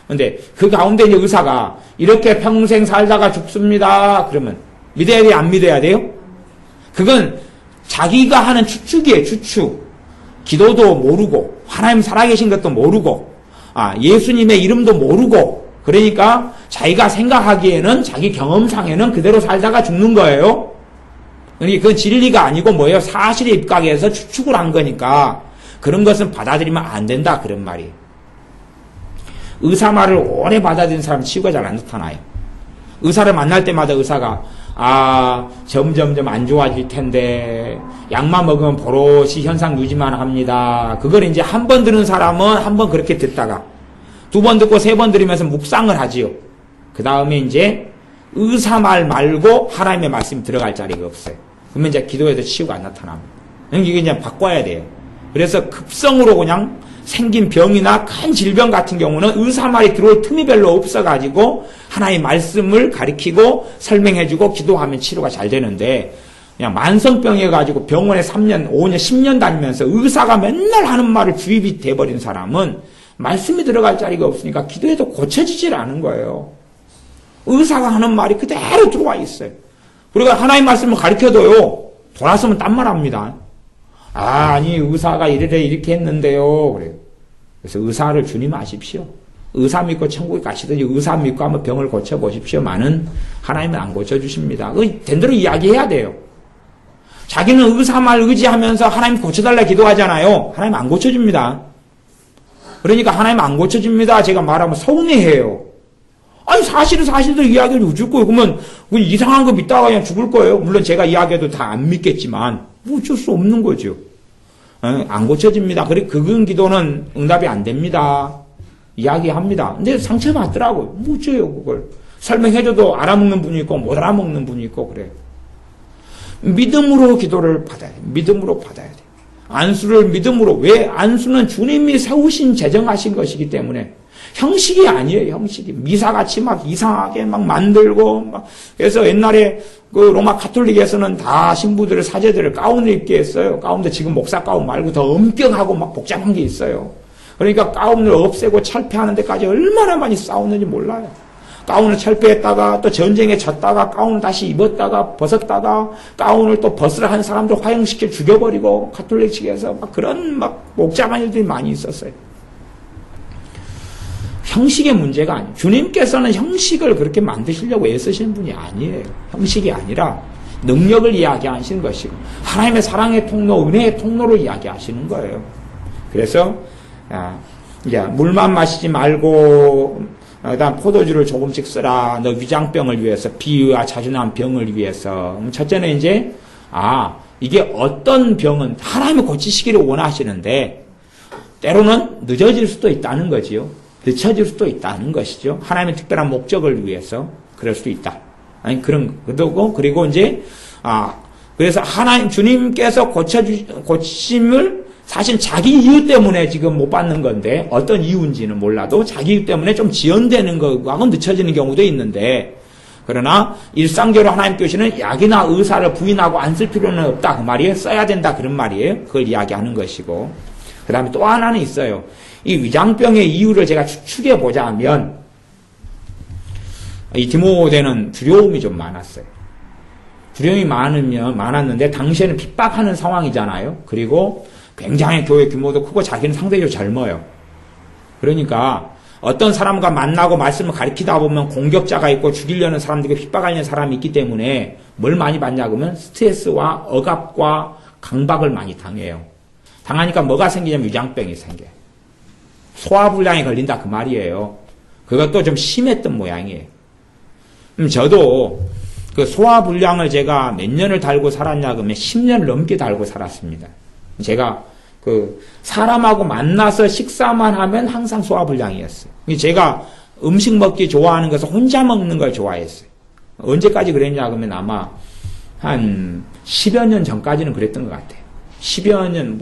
근데 그 가운데 이제 의사가 이렇게 평생 살다가 죽습니다 그러면 믿어야 돼요, 안 믿어야 돼요? 그건 자기가 하는 추측이에요, 추측. 기도도 모르고 하나님 살아계신 것도 모르고 예수님의 이름도 모르고, 그러니까 자기가 생각하기에는 자기 경험상에는 그대로 살다가 죽는 거예요. 그러니까 그건 진리가 아니고 뭐예요? 사실에 입각해서 추측을 한 거니까 그런 것은 받아들이면 안 된다, 그런 말이에요. 의사 말을 오래 받아들이는 사람 치유가 잘 안 나타나요. 의사를 만날 때마다 의사가 점점점 안 좋아질 텐데 약만 먹으면 버릇이 현상 유지만 합니다. 그걸 이제 한 번 들은 사람은 한 번 그렇게 듣다가 두 번 듣고 세 번 들으면서 묵상을 하지요. 그 다음에 이제 의사 말 말고 하나님의 말씀이 들어갈 자리가 없어요. 그러면 이제 기도에도 치유가 안 나타납니다. 이게 이제 바꿔야 돼요. 그래서 급성으로 그냥 생긴 병이나 큰 질병 같은 경우는 의사 말이 들어올 틈이 별로 없어가지고 하나의 말씀을 가리키고 설명해주고 기도하면 치료가 잘 되는데, 그냥 만성병이어가지고 병원에 3년, 5년, 10년 다니면서 의사가 맨날 하는 말을 주입이 돼버린 사람은 말씀이 들어갈 자리가 없으니까 기도해도 고쳐지질 않은 거예요. 의사가 하는 말이 그대로 들어와 있어요. 그리고 하나의 말씀을 가리켜도요, 돌아서면 딴 말 합니다. 아니 의사가 이렇게 했는데요 그래요. 그래서 의사를 주님 아십시오. 의사 믿고 천국에 가시든지 의사 믿고 한번 병을 고쳐보십시오만은 하나님은 안 고쳐주십니다. 된 대로 이야기해야 돼요. 자기는 의사 말 의지하면서 하나님 고쳐달라 기도하잖아요. 하나님 안 고쳐줍니다. 그러니까 하나님 안 고쳐줍니다 제가 말하면 서운해해요. 아니 사실은 사실대로 이야기해도 줄 거예요. 그러면 이상한 거 믿다가 그냥 죽을 거예요. 물론 제가 이야기해도 다 안 믿겠지만 어쩔 수 없는 거죠. 안 고쳐집니다. 그건 기도는 응답이 안 됩니다. 이야기합니다. 근데 상처받더라고요. 어째요 그걸. 설명해줘도 알아먹는 분이 있고 못 알아먹는 분이 있고 그래요. 믿음으로 기도를 받아야 돼요. 믿음으로 받아야 돼요. 안수를 믿음으로. 왜? 안수는 주님이 세우신 제정하신 것이기 때문에 형식이 아니에요, 형식이. 미사같이 막 이상하게 막 만들고, 막. 그래서 옛날에 그 로마 가톨릭에서는 다 신부들의 사제들을 가운을 입게 했어요. 가운도 지금 목사 가운 말고 더 엄격하고 막 복잡한 게 있어요. 그러니까 가운을 없애고 철폐하는 데까지 얼마나 많이 싸웠는지 몰라요. 가운을 철폐했다가 또 전쟁에 졌다가 가운을 다시 입었다가 벗었다가 가운을 또 벗으라 한 사람들 화형시켜 죽여버리고 가톨릭 측에서 막 그런 막 복잡한 일들이 많이 있었어요. 형식의 문제가 아니에요. 주님께서는 형식을 그렇게 만드시려고 애쓰시는 분이 아니에요. 형식이 아니라 능력을 이야기하시는 것이고 하나님의 사랑의 통로, 은혜의 통로로 이야기하시는 거예요. 그래서 이제 물만 마시지 말고 그다음 포도주를 조금씩 쓰라. 너 위장병을 위해서, 비위와 자주 난 병을 위해서. 첫째는 이제 이게 어떤 병은 하나님이 고치시기를 원하시는데 때로는 늦어질 수도 있다는 거지요. 늦춰질 수도 있다는 것이죠. 하나님의 특별한 목적을 위해서 그럴 수도 있다. 아니 그런 거고, 그리고 이제 그래서 하나님 주님께서 고침을 사실 자기 이유 때문에 지금 못 받는 건데 어떤 이유인지는 몰라도 자기 이유 때문에 좀 지연되는 거하고는 늦춰지는 경우도 있는데, 그러나 일상적으로 하나님께 오시는 약이나 의사를 부인하고 안 쓸 필요는 없다 그 말이에요. 써야 된다 그런 말이에요. 그걸 이야기하는 것이고, 그 다음에 또 하나는 있어요. 이 위장병의 이유를 제가 추측해 보자면 이 디모데는 두려움이 좀 많았어요. 두려움이 많았는데 당시에는 핍박하는 상황이잖아요. 그리고 굉장히 교회 규모도 크고 자기는 상대적으로 젊어요. 그러니까 어떤 사람과 만나고 말씀을 가르치다 보면 공격자가 있고 죽이려는 사람들이 핍박하려는 사람이 있기 때문에 뭘 많이 받냐 그러면 스트레스와 억압과 강박을 많이 당해요. 당하니까 뭐가 생기냐면 위장병이 생겨요. 소화불량에 걸린다 그 말이에요. 그것도 좀 심했던 모양이에요. 저도 그 소화불량을 제가 몇 년을 달고 살았냐 그러면 10년을 넘게 달고 살았습니다. 제가 그 사람하고 만나서 식사만 하면 항상 소화불량이었어요. 제가 음식 먹기 좋아하는 것은 혼자 먹는 걸 좋아했어요. 언제까지 그랬냐 그러면 아마 한 10여 년 전까지는 그랬던 것 같아요. 10여 년,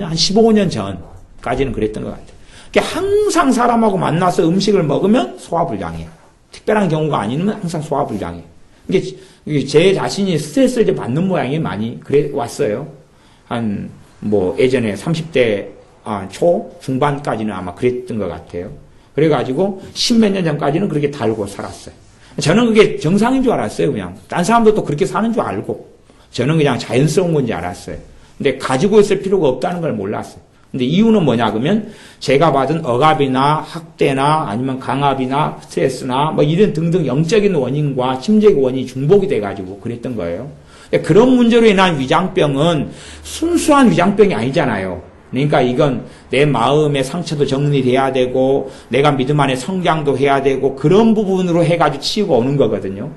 한 15년 전까지는 그랬던 것 같아요. 그러니까 항상 사람하고 만나서 음식을 먹으면 소화불량해요. 특별한 경우가 아니면 항상 소화불량해요. 이게 제 자신이 스트레스를 좀 받는 모양이 많이 그래 왔어요. 예전에 30대 초 중반까지는 아마 그랬던 것 같아요. 그래가지고 10몇 년 전까지는 그렇게 달고 살았어요. 저는 그게 정상인 줄 알았어요, 그냥. 딴 사람들도 그렇게 사는 줄 알고. 저는 그냥 자연스러운 건지 알았어요. 근데 가지고 있을 필요가 없다는 걸 몰랐어요. 근데 이유는 뭐냐, 그러면 제가 받은 억압이나 학대나 아니면 강압이나 스트레스나 이런 등등 영적인 원인과 심리적인 원인이 중복이 돼가지고 그랬던 거예요. 그런 문제로 인한 위장병은 순수한 위장병이 아니잖아요. 그러니까 이건 내 마음의 상처도 정리돼야 되고 내가 믿음 안에 성장도 해야 되고 그런 부분으로 해가지고 치유가 오는 거거든요.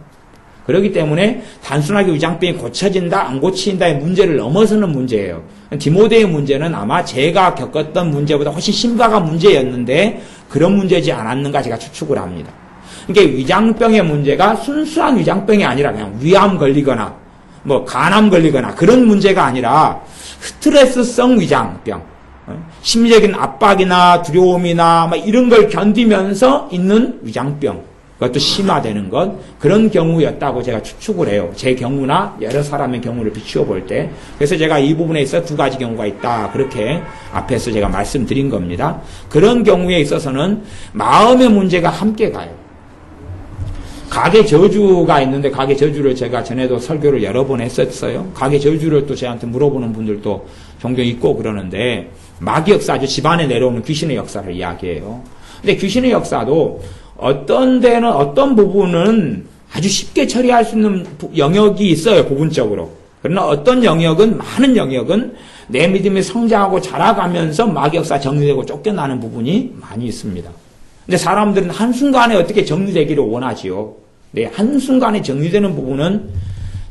그렇기 때문에 단순하게 위장병이 고쳐진다 안 고친다의 문제를 넘어서는 문제예요. 디모데의 문제는 아마 제가 겪었던 문제보다 훨씬 심각한 문제였는데 그런 문제지 않았는가 제가 추측을 합니다. 그러니까 위장병의 문제가 순수한 위장병이 아니라 그냥 위암 걸리거나 간암 걸리거나 그런 문제가 아니라 스트레스성 위장병, 심리적인 압박이나 두려움이나 이런 걸 견디면서 있는 위장병, 그것도 심화되는 것, 그런 경우였다고 제가 추측을 해요. 제 경우나 여러 사람의 경우를 비추어 볼 때. 그래서 제가 이 부분에 있어 두 가지 경우가 있다. 그렇게 앞에서 제가 말씀드린 겁니다. 그런 경우에 있어서는 마음의 문제가 함께 가요. 가계 저주가 있는데 가계 저주를 제가 전에도 설교를 여러 번 했었어요. 가계 저주를 또 저한테 물어보는 분들도 종종 있고 그러는데 마귀 역사죠. 집안에 내려오는 귀신의 역사를 이야기해요. 근데 귀신의 역사도 어떤 데는 어떤 부분은 아주 쉽게 처리할 수 있는 영역이 있어요. 부분적으로. 그러나 어떤 영역은 많은 영역은 내 믿음이 성장하고 자라가면서 마귀 역사 정리되고 쫓겨나는 부분이 많이 있습니다. 근데 사람들은 한순간에 어떻게 정리되기를 원하지요. 네, 한순간에 정리되는 부분은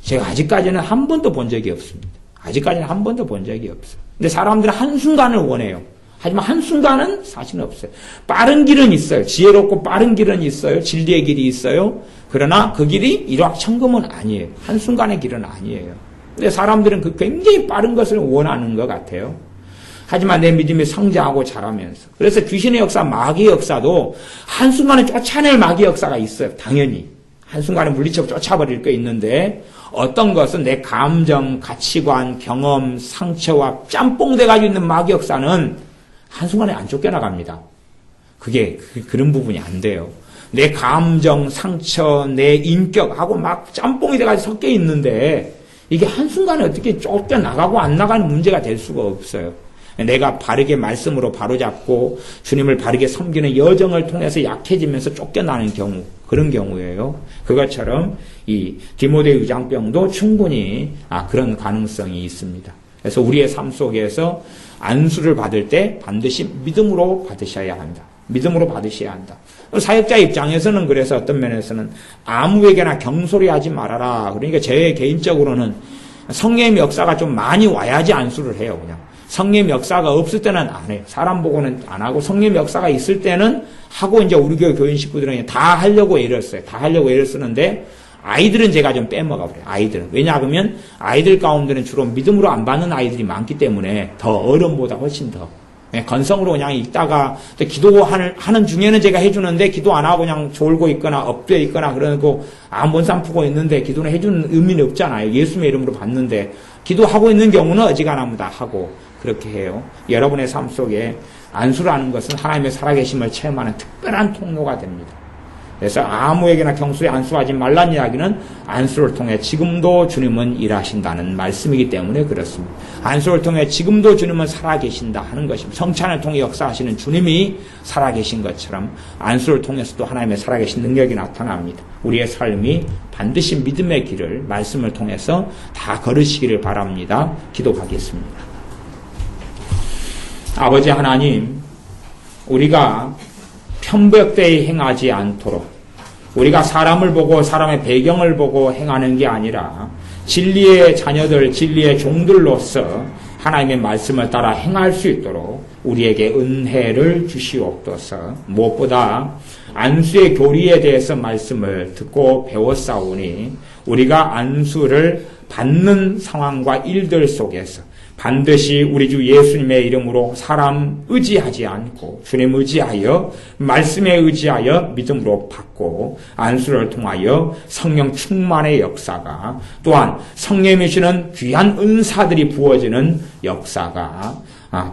제가 아직까지는 한 번도 본 적이 없습니다. 아직까지는 한 번도 본 적이 없어요. 근데 사람들은 한순간을 원해요. 하지만 한순간은 사실은 없어요. 빠른 길은 있어요. 지혜롭고 빠른 길은 있어요. 진리의 길이 있어요. 그러나 그 길이 일확천금은 아니에요. 한순간의 길은 아니에요. 근데 사람들은 굉장히 빠른 것을 원하는 것 같아요. 하지만 내 믿음이 성장하고 자라면서. 그래서 귀신의 역사, 마귀의 역사도 한순간에 쫓아낼 마귀의 역사가 있어요. 당연히. 한순간에 물리쳐 쫓아버릴 게 있는데 어떤 것은 내 감정, 가치관, 경험, 상처와 짬뽕 돼가지고 있는 마귀 역사는 한순간에 안 쫓겨나갑니다. 그런 부분이 안 돼요. 내 감정, 상처, 내 인격하고 막 짬뽕이 돼가지고 섞여 있는데 이게 한순간에 어떻게 쫓겨나가고 안 나가는 문제가 될 수가 없어요. 내가 바르게 말씀으로 바로잡고 주님을 바르게 섬기는 여정을 통해서 약해지면서 쫓겨나는 경우, 그런 경우예요. 그것처럼 이 디모데 위장병도 충분히 그런 가능성이 있습니다. 그래서 우리의 삶 속에서 안수를 받을 때 반드시 믿음으로 받으셔야 한다. 믿음으로 받으셔야 한다. 사역자 입장에서는 그래서 어떤 면에서는 아무에게나 경솔히하지 말아라. 그러니까 제 개인적으로는 성령의 역사가 좀 많이 와야지 안수를 해요. 그냥 성령의 역사가 없을 때는 안 해요. 사람 보고는 안 하고 성령의 역사가 있을 때는 하고 이제 우리 교회 교인 식구들은 다 하려고 애를 써요. 다 하려고 애를 쓰는데 아이들은 제가 좀 빼먹어 버려요. 아이들은. 왜냐하면 아이들 가운데는 주로 믿음으로 안 받는 아이들이 많기 때문에 더 어른보다 훨씬 더 건성으로 그냥 있다가 기도하는 중에는 제가 해주는데 기도 안 하고 그냥 졸고 있거나 엎드려 있거나 그러고 안본산 푸고 있는데 기도는 해주는 의미는 없잖아요. 예수님의 이름으로 받는데 기도하고 있는 경우는 어지간하면 다 하고 그렇게 해요. 여러분의 삶 속에 안수라는 것은 하나님의 살아계심을 체험하는 특별한 통로가 됩니다. 그래서 아무에게나 경솔히 안수하지 말라는 이야기는 안수를 통해 지금도 주님은 일하신다는 말씀이기 때문에 그렇습니다. 안수를 통해 지금도 주님은 살아계신다 하는 것입니다. 성찬을 통해 역사하시는 주님이 살아계신 것처럼 안수를 통해서도 하나님의 살아계신 능력이 나타납니다. 우리의 삶이 반드시 믿음의 길을 말씀을 통해서 다 걸으시기를 바랍니다. 기도하겠습니다. 아버지 하나님, 우리가 편법되이 행하지 않도록 우리가 사람을 보고 사람의 배경을 보고 행하는 게 아니라 진리의 자녀들, 진리의 종들로서 하나님의 말씀을 따라 행할 수 있도록 우리에게 은혜를 주시옵소서. 무엇보다 안수의 교리에 대해서 말씀을 듣고 배웠사오니 우리가 안수를 받는 상황과 일들 속에서 반드시 우리 주 예수님의 이름으로 사람 의지하지 않고 주님 의지하여 말씀에 의지하여 믿음으로 받고 안수를 통하여 성령 충만의 역사가 또한 성령이 주시는 귀한 은사들이 부어지는 역사가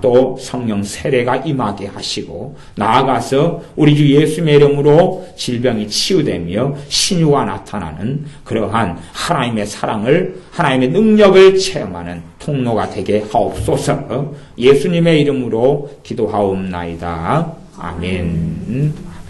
또 성령 세례가 임하게 하시고 나아가서 우리 주 예수님의 이름으로 질병이 치유되며 신유가 나타나는 그러한 하나님의 사랑을 하나님의 능력을 체험하는 통로가 되게 하옵소서. 예수님의 이름으로 기도하옵나이다. 아멘.